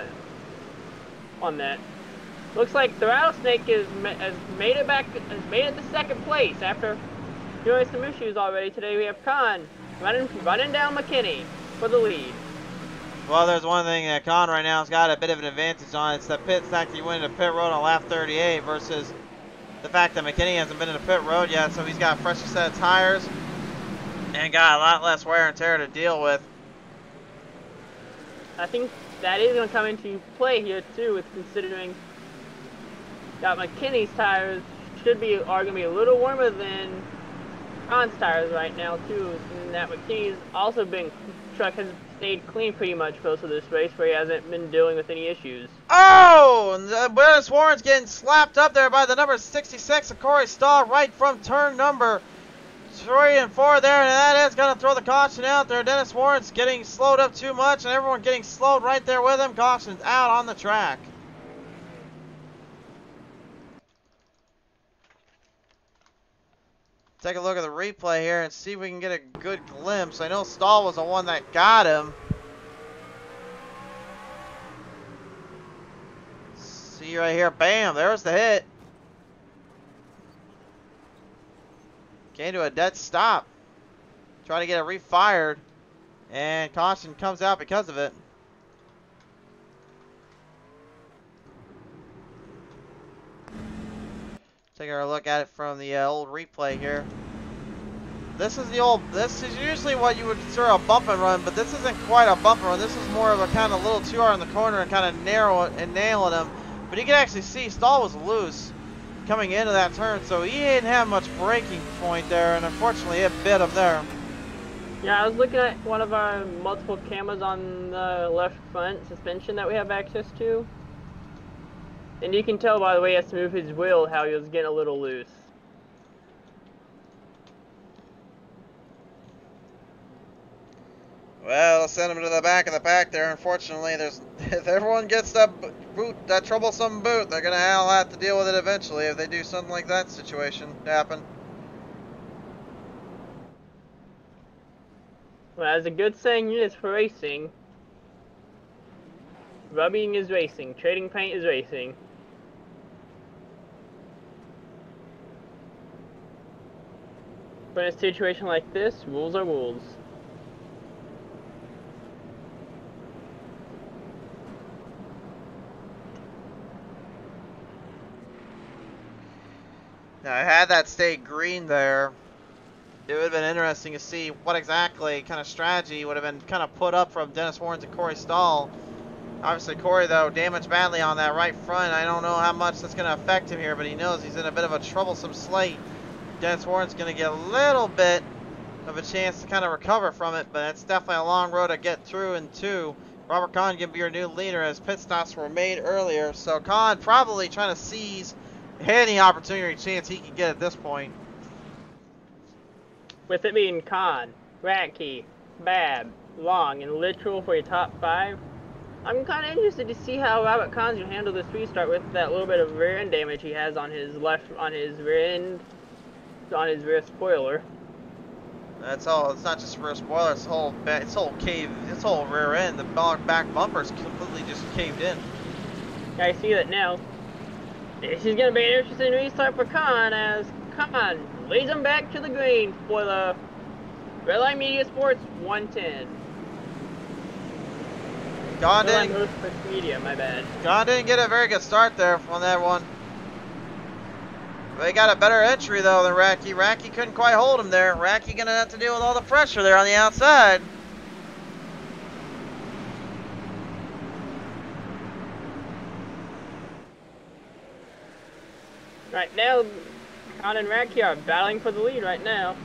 on that. Looks like the Rattlesnake has made it to second place after doing some issues already. Today we have Khan running down McKinney for the lead. Well, there's one thing that Khan right now has got a bit of an advantage on. It's the pit stack that you went into pit road on lap 38 versus the fact that McKinney hasn't been in a pit road yet, so he's got a fresher set of tires and got a lot less wear and tear to deal with. I think that is going to come into play here too, with considering that McKinney's tires are going to be a little warmer than Khan's tires right now too, and that McKinney's truck has stayed clean pretty much most of this race, where he hasn't been dealing with any issues. Oh, and Dennis Warren's getting slapped up there by the number 66 of Corey Stahl right from turn number 3 and 4 there, and that is going to throw the caution out there. Dennis Warren's getting slowed up too much, and everyone getting slowed right there with him. Caution's out on the track. Take a look at the replay here and see if we can get a good glimpse. I know Stahl was the one that got him. See right here, bam, there's the hit. Came to a dead stop. Trying to get it refired. And caution comes out because of it. Take a look at it from the old replay here. This is usually what you would consider a bump and run, but this isn't quite a bump and run. This is more of a kind of little too hard in the corner and kind of narrow it and nailing him. But you can actually see Stahl was loose coming into that turn, so he didn't have much braking point there, and unfortunately it bit him there. Yeah, I was looking at one of our multiple cameras on the left front suspension that we have access to, and you can tell by the way he has to move his wheel how he was getting a little loose. Well, send him to the back of the pack there. Unfortunately, if everyone gets that troublesome boot, they're gonna have to deal with it eventually if they do something like that situation happen. Well, as a good saying is for racing, rubbing is racing, trading paint is racing. But in a situation like this, rules are rules. Now, had that stayed green there, it would have been interesting to see what exactly kind of strategy would have been kind of put up from Dennis Warren and Corey Stahl. Obviously, Corey, though, damaged badly on that right front. I don't know how much that's going to affect him here, but he knows he's in a bit of a troublesome slate. Dennis Warren's going to get a little bit of a chance to kind of recover from it, but it's definitely a long road to get through and to. Robert Kahn going to be your new leader as pit stops were made earlier. So Kahn probably trying to seize any opportunity or chance he can get at this point. With it being Kahn, Ratke, Bab, Long, and Literal for your top 5, I'm kind of interested to see how Robert Kahn's going to handle this restart with that little bit of rear end damage he has on his rear end, on his rear spoiler. That's all. It's not just rear spoiler. It's whole rear end. The back bumper's completely just caved in. Yeah, I see that now. This is going to be an interesting restart for Kahn as Kahn leads him back to the green for the Redline Media Sports 110. Kahn Media, my bad. Kahn didn't get a very good start there on that one. They got a better entry though than Ratke. Ratke couldn't quite hold him there. Ratke gonna have to deal with all the pressure there on the outside. Right now, Kahn and Ratke are battling for the lead right now.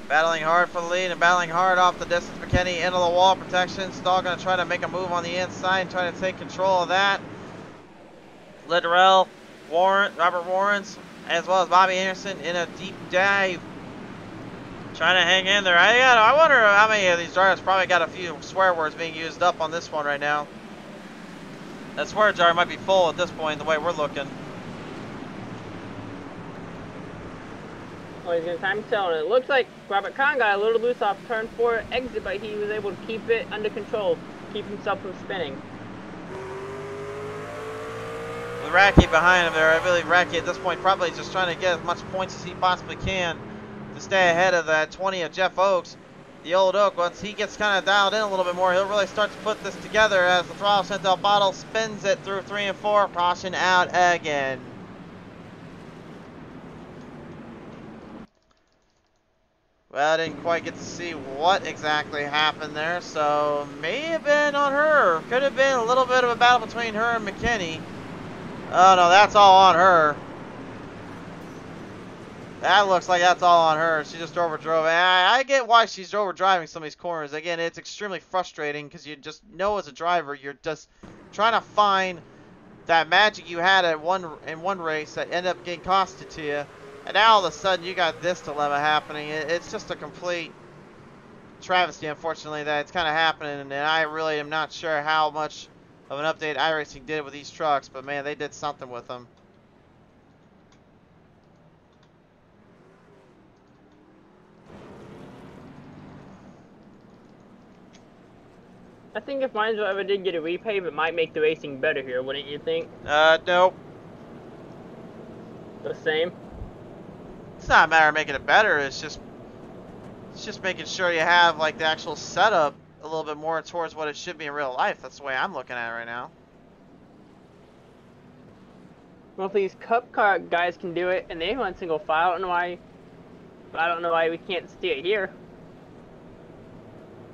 Battling hard for the lead and battling hard off the distance. McKinney into the wall protection. Stahl going to try to make a move on the inside and try to take control of that. Littrell, Robert Warrens, as well as Bobby Anderson in a deep dive. Trying to hang in there. I wonder how many of these drivers probably got a few swear words being used up on this one right now. That swear jar might be full at this point the way we're looking. Well, he's going to time tell, and it looks like Robert Kahn got a little loose off turn 4 exit, but he was able to keep it under control, keep himself from spinning. With Ratke behind him there, I believe Ratke at this point probably just trying to get as much points as he possibly can to stay ahead of that 20 of Jeff Oaks. The old Oak, once he gets kind of dialed in a little bit more, he'll really start to put this together as the throttle sent out bottle spins it through 3 and 4. Caution out again. Well, I didn't quite get to see what exactly happened there, so may have been on her. Could have been a little bit of a battle between her and McKinney. Oh no, that's all on her. That looks like that's all on her. She just overdrove. And I get why she's overdriving some of these corners. Again, it's extremely frustrating because you just know as a driver, you're just trying to find that magic you had at in one race that ended up getting costed to you. And now all of a sudden you got this dilemma happening. It's just a complete travesty, unfortunately, that it's kind of happening. And I really am not sure how much of an update iRacing did with these trucks, but man, they did something with them. I think if Minesville ever did get a repave, it might make the racing better here, wouldn't you think? Nope. The same? It's not a matter of making it better, it's just making sure you have like the actual setup a little bit more towards what it should be in real life. That's the way I'm looking at it right now. Well, if these cup car guys can do it and they run single file, I don't know why we can't see it here.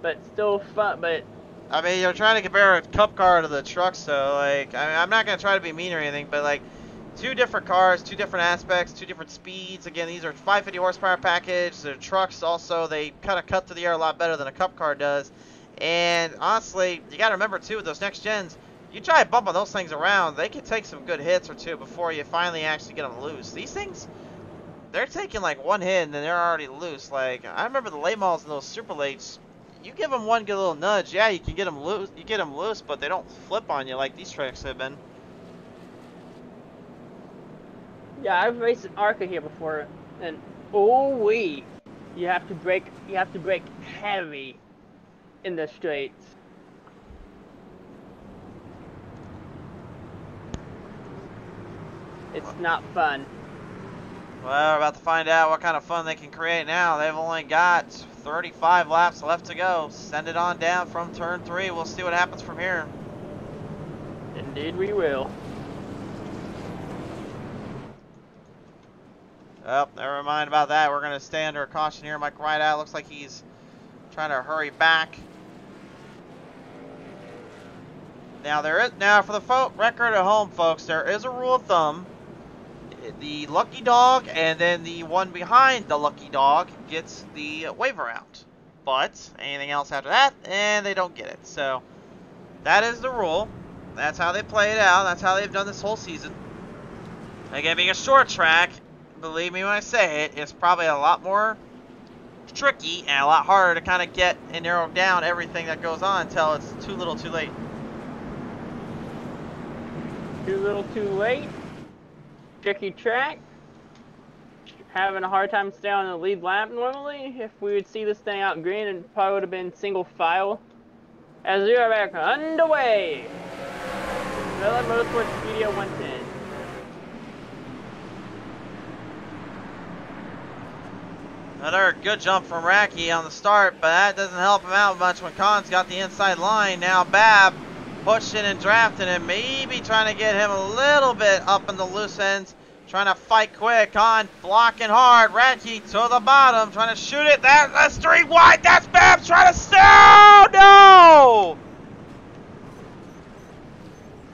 But still fun, but I mean, you're trying to compare a cup car to the truck, so like, I mean, I'm not going to try to be mean or anything, but like, two different cars, two different aspects, two different speeds. Again, these are 550 horsepower package. They're trucks also. They kind of cut through the air a lot better than a cup car does. And honestly, you got to remember too, with those next gens, you try to bump on those things around, they can take some good hits or two before you finally actually get them loose. These things, they're taking like one hit and then they're already loose. Like, I remember the late models and those super lates. You give them one good little nudge, yeah, you can get them loose. You get them loose, but they don't flip on you like these trucks have been. yeah, I've raced an Arca here before, and oh you have to brake heavy in the straights. It's not fun. Well, we're about to find out what kind of fun they can create now. They've only got 35 laps left to go. Send it on down from turn 3. We'll see what happens from here. Indeed we will. Oh, never mind about that. We're going to stay under a caution here. Mike Rideout looks like he's trying to hurry back. Now, for the record at home, folks, there is a rule of thumb. the lucky dog, and then the one behind the lucky dog gets the waiver out. But anything else after that, and they don't get it. So that is the rule. That's how they play it out. That's how they've done this whole season. Again, being a short track, believe me when I say it, it's probably a lot more tricky and a lot harder to kind of get and narrow down everything that goes on until it's too little too late. Too little too late. Tricky track. Having a hard time staying on the lead lap normally. If we would see this thing out green, it probably would have been single file. As we are back underway. Motorsports Media 110. Another good jump from Racky on the start, but that doesn't help him out much when Khan's got the inside line. Now Bab pushing and drafting him, maybe trying to get him a little bit up in the loose ends, trying to fight quick. Khan blocking hard. Racky to the bottom, trying to shoot it. That's 3 wide. That's Bab trying to sell. No!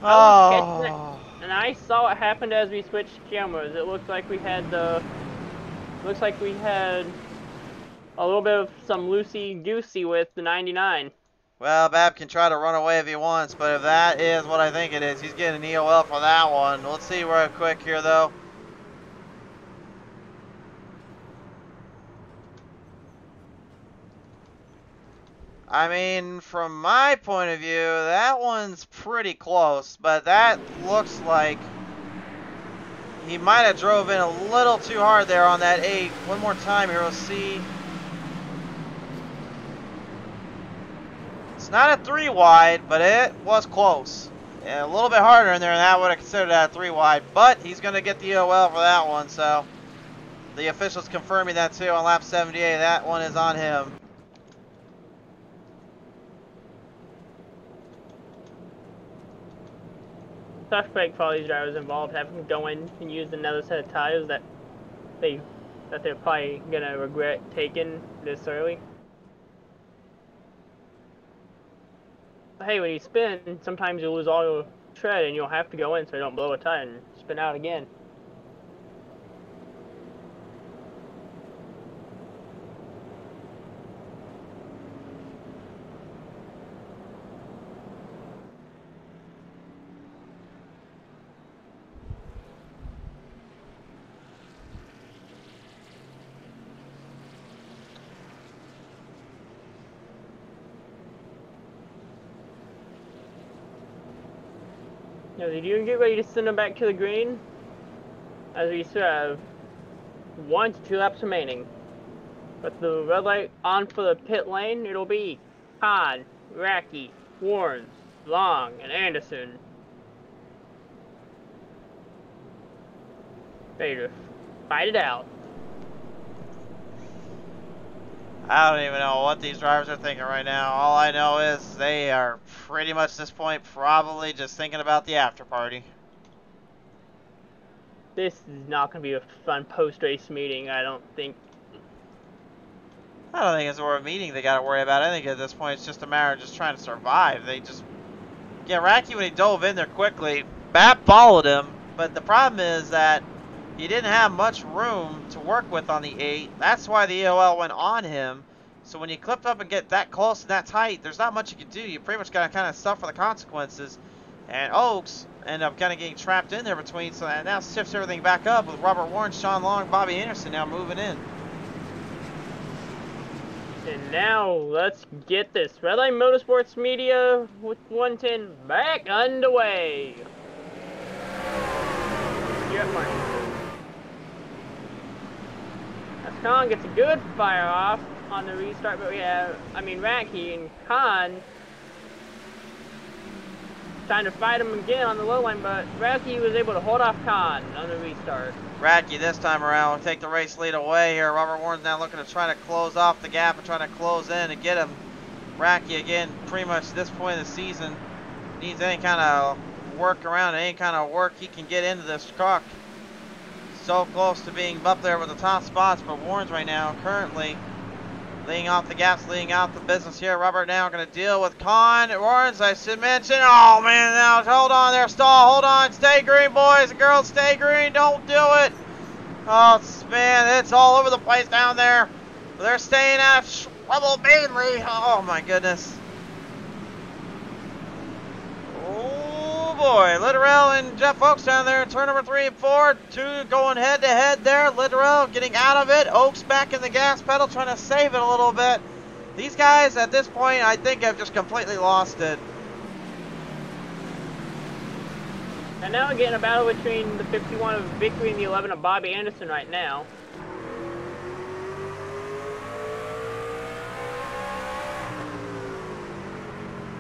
Oh. And I saw what happened as we switched cameras. It looked like we had a little bit of some loosey-goosey with the 99. Well, Bab can try to run away if he wants, but if that is what I think it is, he's getting an EOL for that one. Let's see real quick here, though. I mean, from my point of view, that one's pretty close, but that looks like he might have drove in a little too hard there on that 8. One more time here, we'll see. It's not a 3 wide, but it was close. Yeah, a little bit harder in there, and that would have considered that a 3 wide, but he's going to get the EOL for that one, so the officials confirming that too on lap 78. That one is on him. Tough break for all these drivers involved, having to go in and use another set of tires that they're probably gonna regret taking this early. But hey, when you spin, sometimes you lose all your tread and you'll have to go in so you don't blow a tire and spin out again. Now, did you get ready to send them back to the green? As we still have 1 to 2 laps remaining. With the red light on for the pit lane, it'll be Khan, Racky, Warnes, Long, and Anderson. Ready to fight it out. I don't even know what these drivers are thinking right now. All I know is they are pretty much at this point probably just thinking about the after party. This is not going to be a fun post-race meeting, I don't think. I don't think it's a meeting they got to worry about. I think at this point it's just a matter of just trying to survive. They just... Yeah, Racky, when he dove in there quickly, Bab followed him, but the problem is that he didn't have much room to work with on the 8. That's why the EOL went on him. So when you clip up and get that close and that tight, there's not much you can do. You pretty much got to kind of suffer the consequences. And Oaks ended up kind of getting trapped in there between. So that now shifts everything back up with Robert Warren, Sean Long, Bobby Anderson now moving in. And now let's get this Redline Motorsports Media with 110 back underway. Yep, Martin. Khan gets a good fire off on the restart, but we have, Racky and Khan trying to fight him again on the low line, but Racky was able to hold off Khan on the restart. Racky this time around will take the race lead away here. Robert Warren's now looking to try to close off the gap and trying to close in and get him. Racky again, pretty much at this point of the season, needs any kind of work around, any kind of work he can get into this truck. So close to being up there with the top spots, but Warren's right now currently Leading off the gaps, leading out the business here. Robert now going to deal with Con Warrens, I should mention. Oh, man, now hold on there, stall, hold on. Stay green, boys and girls, stay green. Don't do it. Oh, man, it's all over the place down there. They're staying out of trouble mainly. Oh, my goodness. Oh, boy. Littorell and Jeff Oaks down there in turn number 3 and 4. 2 going head-to-head there. Littorell getting out of it. Oaks back in the gas pedal, trying to save it a little bit. These guys, at this point, I think have just completely lost it. And now again, a battle between the 51 of Vickery and the 11 of Bobby Anderson right now.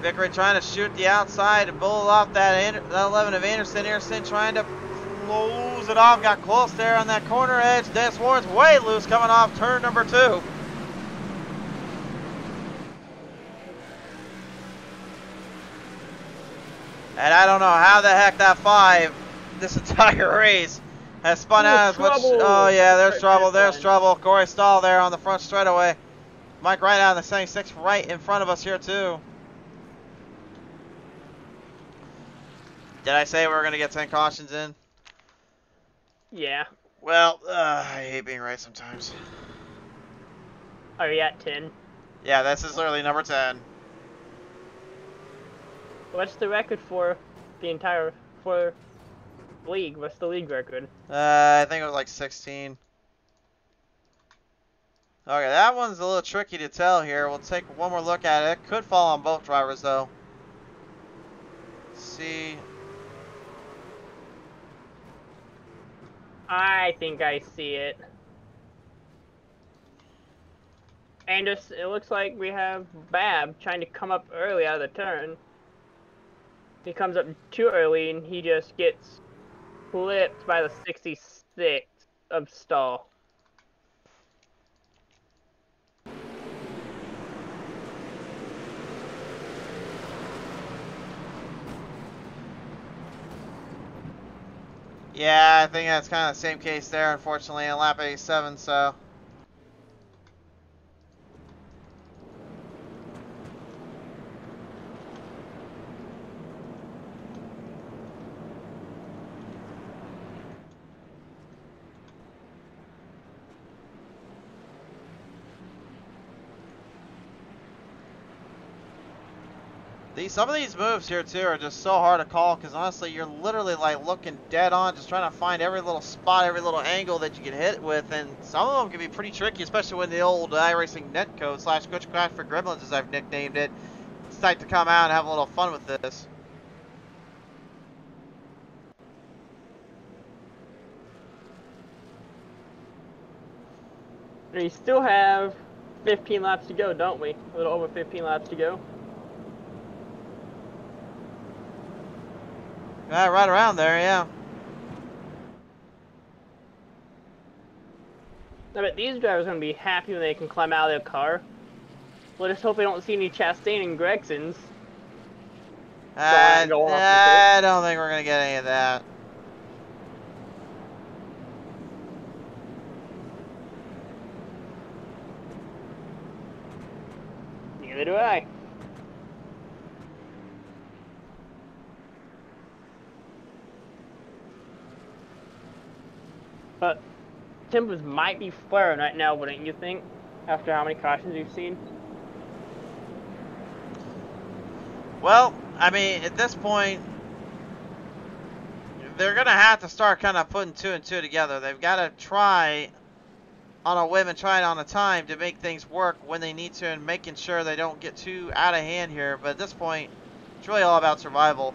Vickery trying to shoot the outside and bull off that 11 of Anderson. Anderson trying to close it off. Got close there on that corner edge. Dennis Warren's way loose coming off turn number 2. And I don't know how the heck that 5, this entire race, has spun out as much. Oh, yeah, there's trouble. There's trouble. Corey Stahl there on the front straightaway. Mike Wright out in the 76 right in front of us here, too. Did I say we were going to get 10 cautions in? Yeah. Well, I hate being right sometimes. Are you at 10? Yeah, this is literally number 10. What's the record for the entire, for league? What's the league record? I think it was like 16. Okay, that one's a little tricky to tell here. We'll take one more look at it. It could fall on both drivers, though. Let's see. I think I see it. And just, it looks like we have Bab trying to come up early out of the turn. He comes up too early and he just gets flipped by the 66 of Stahl. Yeah, I think that's kind of the same case there, unfortunately, in lap 87, so. Some of these moves here too are just so hard to call because honestly you're literally like looking dead on, just trying to find every little spot, every little angle that you can hit with, and some of them can be pretty tricky, especially when the old iRacing netcode / Switchcraft for Gremlins, as I've nicknamed it, decide to come out and have a little fun with this. We still have 15 laps to go, don't we? A little over 15 laps to go. Yeah, right around there, yeah. I bet these drivers are going to be happy when they can climb out of their car. We'll just hope we don't see any Chastain and Gregsons. I don't think we're going to get any of that. Neither do I. But tempers might be flaring right now, wouldn't you think? After how many cautions you've seen? Well, I mean, at this point, they're going to have to start kind of putting 2 and 2 together. They've got to try on a whim and try it on a time to make things work when they need to and making sure they don't get too out of hand here. But at this point, it's really all about survival.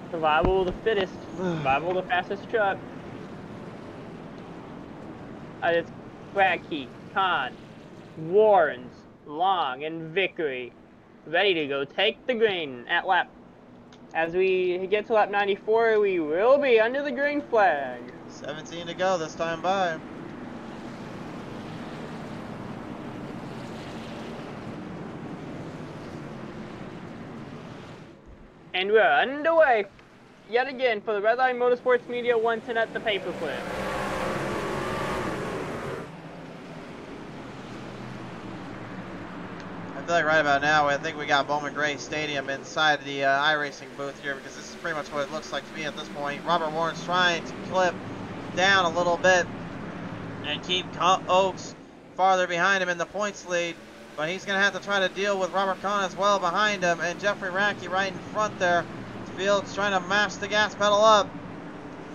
Survival of the fittest. Survival of the fastest truck. It's Cracky, Khan, Warrens, Long, and Vickery ready to go take the green at lap. As we get to lap 94, we will be under the green flag. 17 to go this time by. And we're underway yet again for the Redline Motorsports Media 110 at the paperclip. feel like right about now, I think we got Bowman Gray Stadium inside the iRacing booth here, because this is pretty much what it looks like to me at this point. Robert Warren's trying to clip down a little bit and keep Oaks farther behind him in the points lead, but he's going to have to try to deal with Robert Kahn as well behind him, and Jeffrey Rackey right in front there. Fields trying to mash the gas pedal up.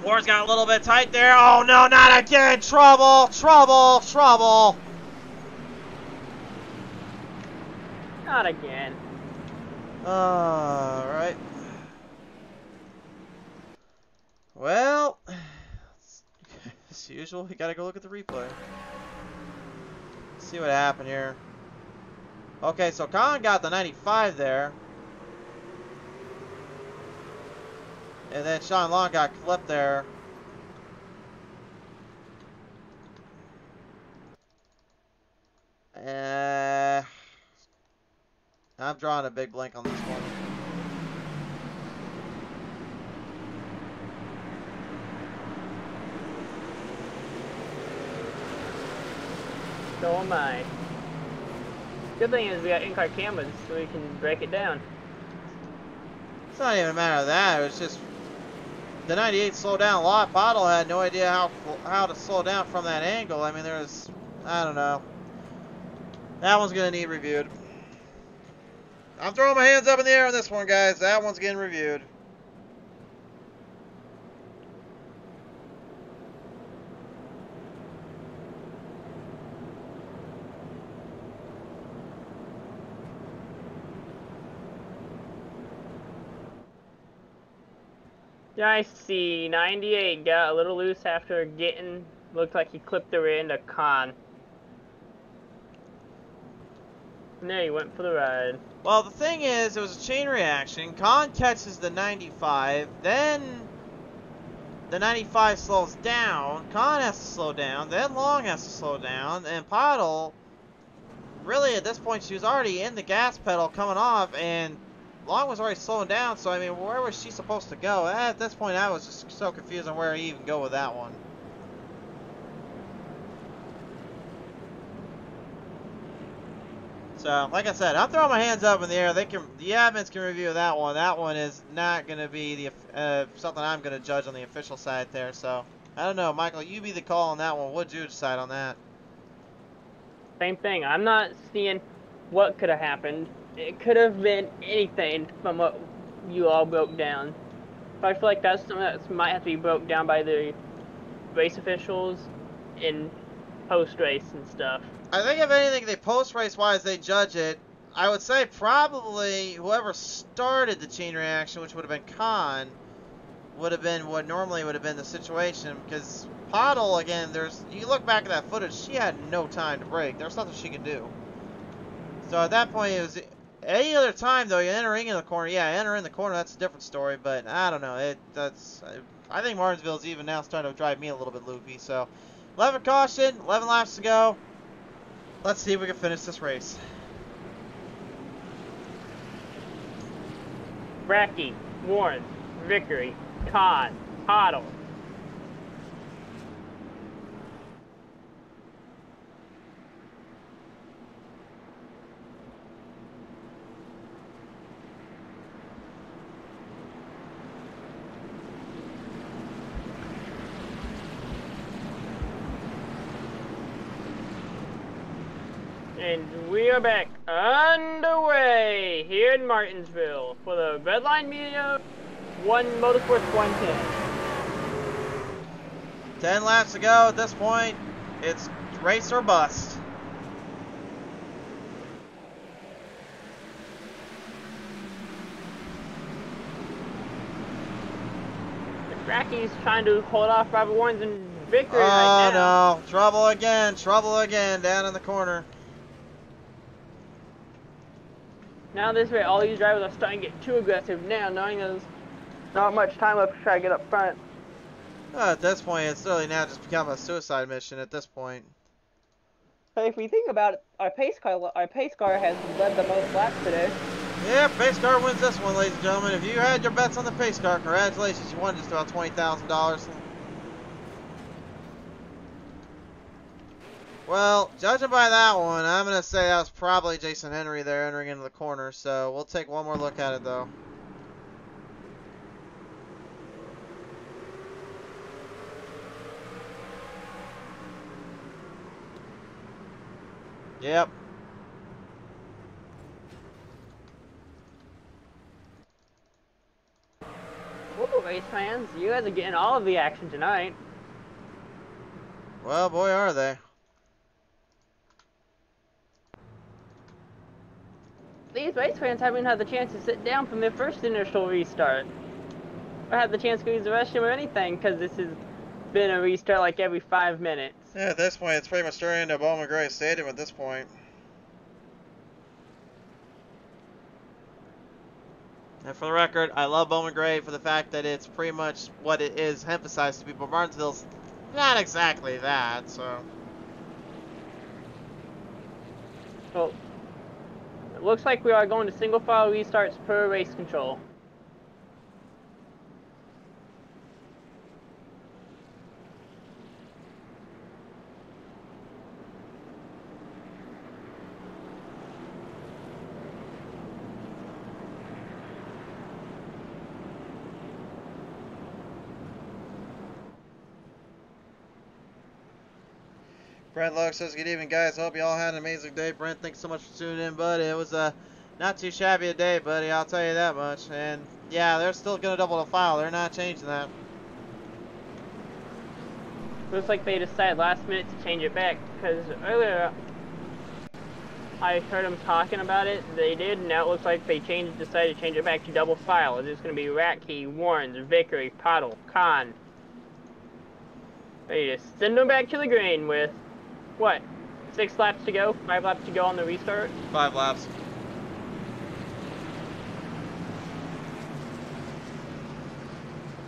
Warren's got a little bit tight there. Oh no, not again! Trouble! Trouble! Trouble! Not again. Alright. Well, as usual, we gotta go look at the replay. See what happened here. Okay, so Khan got the 95 there. And then Sean Long got clipped there. I'm drawing a big blank on this one. So am I. Good thing is we got in-car cameras so we can break it down. It's not even a matter of that. It was just the 98 slowed down a lot. Bottle had no idea how to slow down from that angle. I mean, there's, I don't know. That one's going to need reviewed. I'm throwing my hands up in the air on this one, guys. That one's getting reviewed. Yeah, I see. 98 got a little loose after getting, looked like he clipped the rear end of Khan. And there he went for the ride. Well, the thing is, it was a chain reaction. Khan catches the 95, then the 95 slows down. Khan has to slow down, then Long has to slow down, and Pottle, really at this point, she was already in the gas pedal coming off, and Long was already slowing down, so I mean, where was she supposed to go? At this point, I was just so confused on where I even go with that one. So, like I said, I'm throwing my hands up in the air. The admins can review that one. That one is not going to be the something I'm going to judge on the official side there. So, I don't know, Michael. You be the call on that one. What would you decide on that? Same thing. I'm not seeing what could have happened. It could have been anything from what you all broke down. But I feel like that's something that might have to be broke down by the race officials in post-race and stuff. I think if anything, they post-race wise, they judge it. I would say probably whoever started the chain reaction, which would have been Khan, would have been what normally would have been the situation. Because Pottle, again, you look back at that footage, she had no time to brake. There's nothing she could do. So at that point, it was any other time though. You entering in the corner, yeah, enter in the corner. That's a different story. But I don't know. I think Martinsville's even now starting to drive me a little bit loopy. So 11 caution, 11 laps to go. Let's see if we can finish this race. Rackey, Warren, Vickery, Kahn, Pottle. And we are back underway here in Martinsville for the Red Line Media Motorsports 110. 10 laps to go at this point. It's race or bust. Rackey's trying to hold off Robert Warren's and Vickery right now. Oh no, trouble again down in the corner. Now this way, all these drivers are starting to get too aggressive now, knowing there's not much time left to try to get up front. At this point, it's really now just become a suicide mission at this point. But if we think about it, our pace car has led the most laps today. Yeah, pace car wins this one, ladies and gentlemen. If you had your bets on the pace car, congratulations, you won just about $20,000. Well, judging by that one, I'm going to say that was probably Jason Henry there entering into the corner. So we'll take one more look at it, though. Yep. Whoa, race fans, you guys are getting all of the action tonight. Well, boy, are they. These race fans haven't had the chance to sit down from their first initial restart. Or had the chance to use the restroom or anything, because this has been a restart like every 5 minutes. Yeah, at this point, it's pretty much turning into Bowman Gray Stadium at this point. And for the record, I love Bowman Gray for the fact that it's pretty much what it is emphasized to be, but Martinsville's not exactly that, so. Well, it looks like we are going to single file restarts per race control. Brent Lowe says, good evening, guys. Hope you all had an amazing day. Brent, thanks so much for tuning in, bud. It was not too shabby a day, buddy. I'll tell you that much. And, yeah, they're still going to double the file. They're not changing that. Looks like they decided last minute to change it back, because earlier I heard them talking about it. They did, and now it looks like they decided to change it back to double file. It's going to be Ratke, Warrens, Vickery, Puddle, Khan. Ready to send them back to the green with, what, 6 laps to go? 5 laps to go on the restart? 5 laps.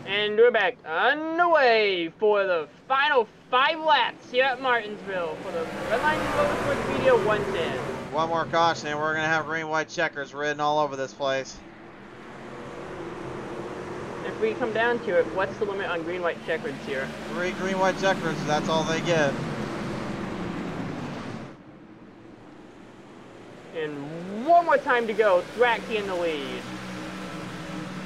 And we're back underway for the final 5 laps here at Martinsville for the Redline Motorsports Media 110. One more caution, and we're going to have green-white checkers written all over this place. If we come down to it, what's the limit on green-white checkers here? 3 green-white checkers, that's all they get. And one more time to go, Ratke in the lead.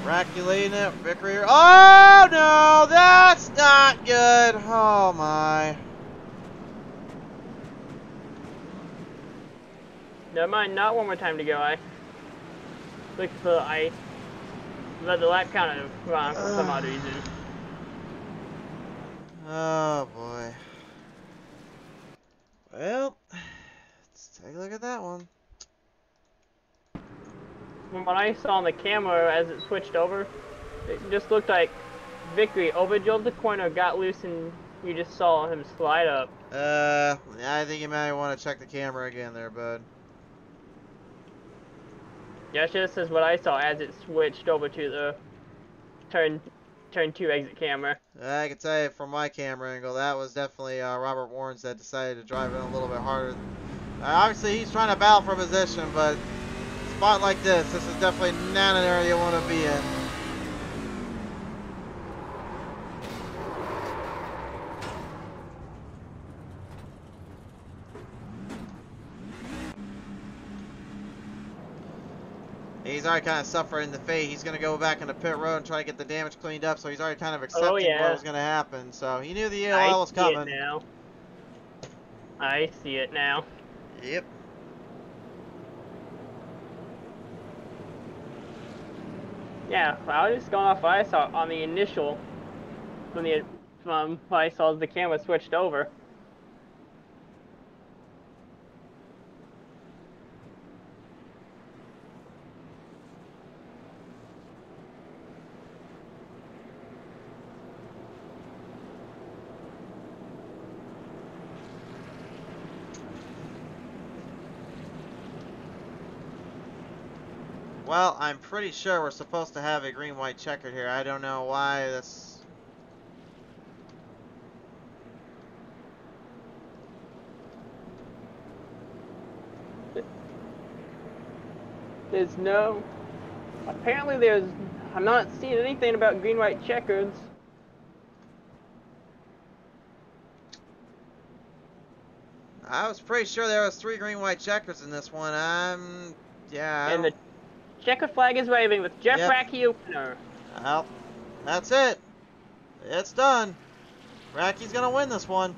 Ratke leading it, Vickery. Oh no, that's not good. Oh my. Never mind, not one more time to go. I looked for I read the lap counter wrong for some odd reason. Oh boy. Well, let's take a look at that one. From what I saw on the camera as it switched over, it just looked like Vickery overdrove the corner, got loose, and you just saw him slide up. I think you might want to check the camera again there, bud. Yeah, this is what I saw as it switched over to the turn 2 exit camera. I can tell you from my camera angle, that was definitely Robert Warrens that decided to drive in a little bit harder. Obviously, he's trying to battle for position, but a spot like this is definitely not an area you want to be in. He's already kind of suffering the fate. He's going to go back into pit road and try to get the damage cleaned up, so he's already kind of accepting what was going to happen. So he knew the ELL was coming. I see it now. I see it now. Yep. Yeah, I was just going off what I saw on the initial, from what I saw as the camera switched over. Well, I'm pretty sure we're supposed to have a green-white checkered here. I don't know why this... There's no... Apparently there's... I'm not seeing anything about green-white checkers. I was pretty sure there was 3 green-white checkers in this one. Yeah. And the checkered flag is waving with Jeff Yep. Racky opener. Well, that's it. It's done. Racky's gonna win this one.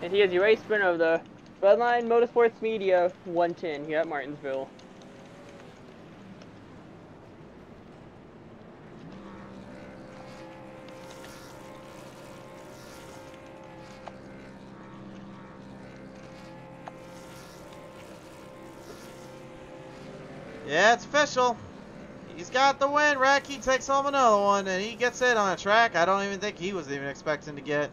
And he is the race winner of the Redline Motorsports Media 110 here at Martinsville. Yeah, it's official. He's got the win. Racky takes home another one, and he gets it on a track I don't even think he was even expecting to get.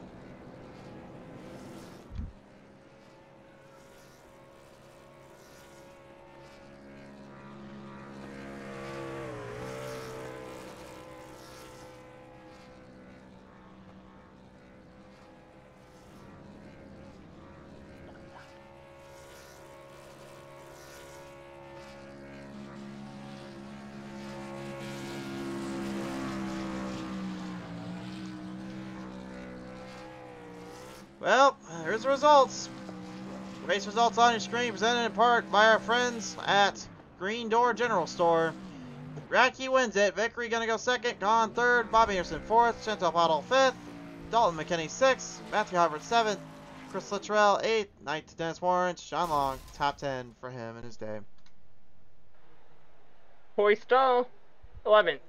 Well, here's the results. Race results on your screen, presented in part by our friends at Green Door General Store. Racky wins it. Vickery gonna go second. Gone third. Bobby Anderson fourth. Chantal Pottle fifth. Dalton McKinney sixth. Matthew Hubbard seventh. Chris Luttrell eighth. Ninth to Dennis Warren. Sean Long top 10 for him in his day. Corey Stahl, 11th.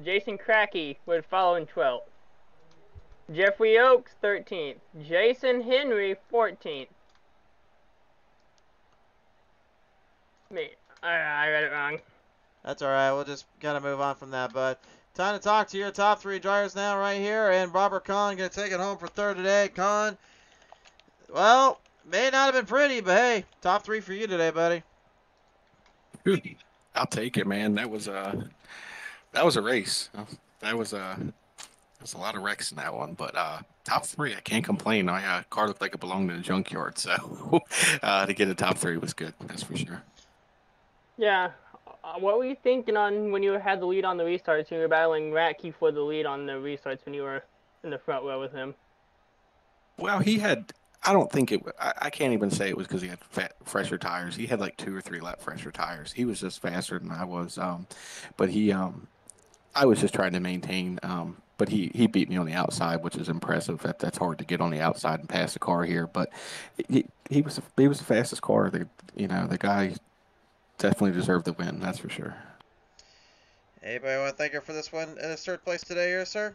Jason Cracky would follow in 12th. Jeffrey Oakes, 13th. Jason Henry, 14th. I read it wrong. That's alright. We'll just kind of move on from that, bud. Time to talk to your top 3 drivers now right here. And Robert Kahn going to take it home for third today. Kahn, well, may not have been pretty, but hey, top 3 for you today, buddy. I'll take it, man. That was a race. There's a lot of wrecks in that one, but top 3, I can't complain. My car looked like it belonged in a junkyard, so to get a top 3 was good. That's for sure. Yeah. What were you thinking on when you had the lead on the restarts? You were battling Ratke for the lead on the restarts when you were in the front row with him. Well, he had. I don't think it. I can't even say it was because he had fresher tires. He had like 2 or 3 lap fresher tires. He was just faster than I was. But he. I was just trying to maintain. But he beat me on the outside, which is impressive. That's hard to get on the outside and pass the car here. But he was the fastest car. The guy definitely deserved the win. That's for sure. Anybody want to thank her for this one in his third place today, here, sir?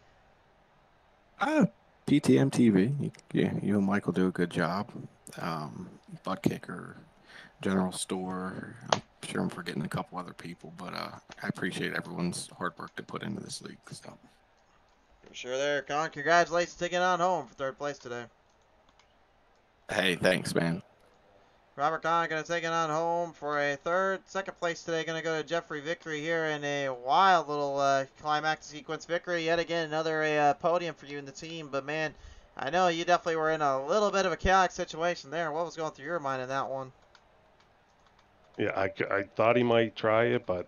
PTM TV. You and Michael do a good job. ButtKicker, General Store. I'm sure I'm forgetting a couple other people, but I appreciate everyone's hard work to put into this league. So. For sure there, Con. Congratulations taking on home for third place today. Hey, thanks, man. Robert Kahn going to take it on home for a third. Second place today going to go to Jeffrey Vickery here in a wild little climax sequence. Vickery, yet again, another podium for you in the team. But, man, I know you definitely were in a little bit of a chaotic situation there. What was going through your mind in that one? Yeah, I thought he might try it, but,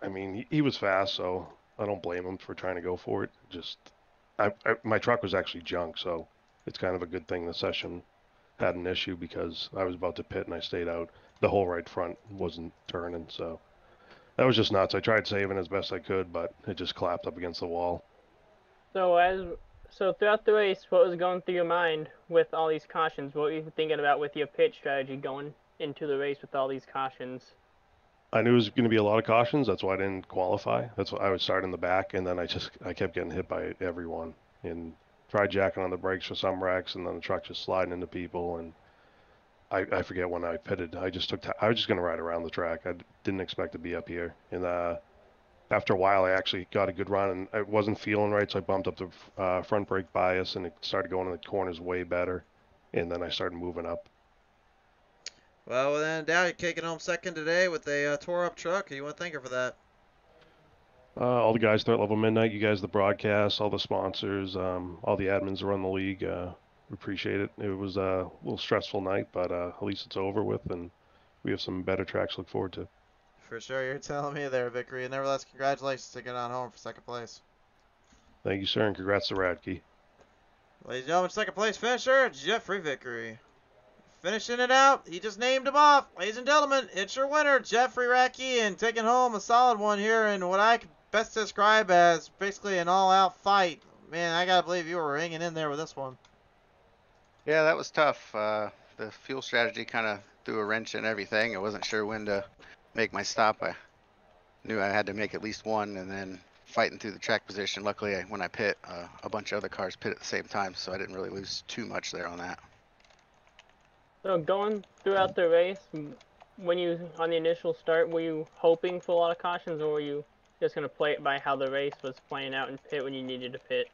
I mean, he was fast, so I don't blame him for trying to go for it. Just, my truck was actually junk, so it's kind of a good thing the session had an issue because I was about to pit and I stayed out. The whole right front wasn't turning, so that was just nuts. I tried saving as best I could, but it just clapped up against the wall. So throughout the race, what was going through your mind with all these cautions? What were you thinking about with your pit strategy going into the race with all these cautions? I knew it was going to be a lot of cautions. That's why I didn't qualify. That's why I would start in the back, and then I kept getting hit by everyone and tried jacking on the brakes for some wrecks, and then the truck just sliding into people. And I forget when I pitted. I was just going to ride around the track. I didn't expect to be up here. And after a while, I actually got a good run, and I wasn't feeling right, so I bumped up the front brake bias, and it started going in the corners way better. And then I started moving up. Well, then, Dow, you're taking home second today with a tore-up truck. You want to thank her for that? All the guys, Threat Level Midnight, you guys, the broadcast, all the sponsors, all the admins that run the league. We appreciate it. It was a little stressful night, but at least it's over with, and we have some better tracks to look forward to. For sure, you're telling me there, Vickery. And nevertheless, congratulations to get on home for second place. Thank you, sir, and congrats to Radke. Ladies and gentlemen, second place finisher, Jeffrey Vickery. Finishing it out, he just named him off. Ladies and gentlemen, it's your winner, Jeffrey Radke, and taking home a solid one here in what I could best describe as basically an all-out fight. Man, I gotta believe you were hanging in there with this one. Yeah, that was tough. The fuel strategy kind of threw a wrench in everything. I wasn't sure when to make my stop. I knew I had to make at least one, and then fighting through the track position. Luckily, when I pit, a bunch of other cars pit at the same time, so I didn't really lose too much there on that. So going throughout the race, when you on the initial start, were you hoping for a lot of cautions, or were you just going to play it by how the race was playing out and pit when you needed to pit?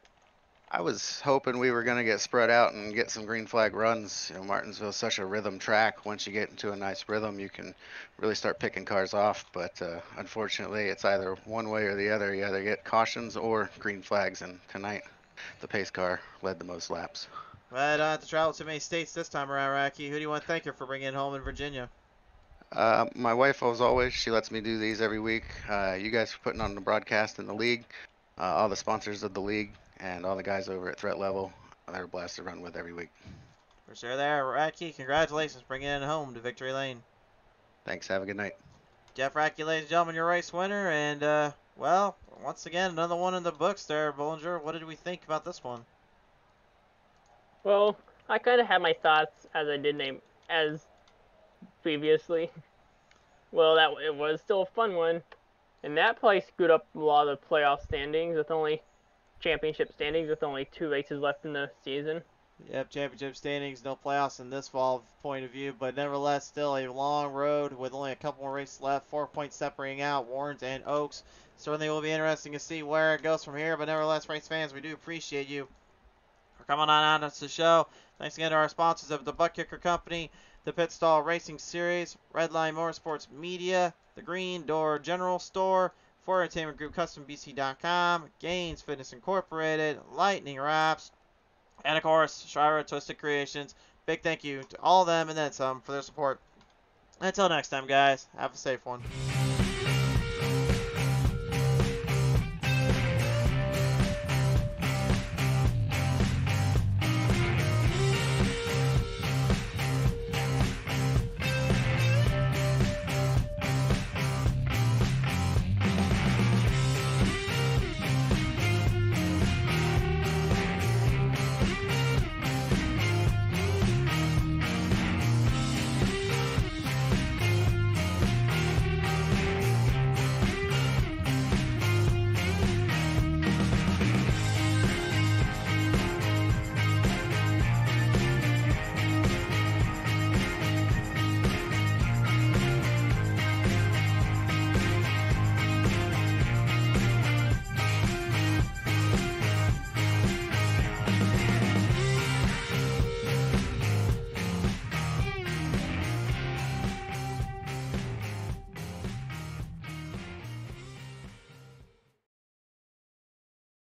I was hoping we were going to get spread out and get some green flag runs. You know, Martinsville is such a rhythm track. Once you get into a nice rhythm, you can really start picking cars off. But unfortunately, it's either one way or the other. You either get cautions or green flags. And tonight, the pace car led the most laps. Well, I don't have to travel to many states this time around, Radke. Who do you want to thank her for bringing it home in Virginia? My wife, as always, she lets me do these every week. You guys for putting on the broadcast in the league, all the sponsors of the league, and all the guys over at Threat Level. They're a blast to run with every week. For sure there, Radke. Congratulations, bringing it home to Victory Lane. Thanks. Have a good night. Jeff Radke, ladies and gentlemen, your race winner. And, well, once again, another one in the books there, Bollinger. What did we think about this one? Well, I kind of had my thoughts as I did name as previously. Well, it was still a fun one, and that probably screwed up a lot of the playoff standings with only championship standings with only 2 races left in the season. Yep, championship standings, no playoffs in this fall point of view, but nevertheless, still a long road with only a couple more races left. 4 points separating out Warrens and Oaks. Certainly will be interesting to see where it goes from here, but nevertheless, race fans, we do appreciate you for coming on to the show. Thanks again to our sponsors of the ButtKicker Company, the Pit Stall Racing Series, Redline Motorsports Media, the Green Door General Store, For Entertainment Group CustomBC.com, Gainz Fitness Incorporated, Lightning Wrapz, and of course, Shriver Twisted Creations. Big thank you to all of them and then some for their support. Until next time, guys, have a safe one.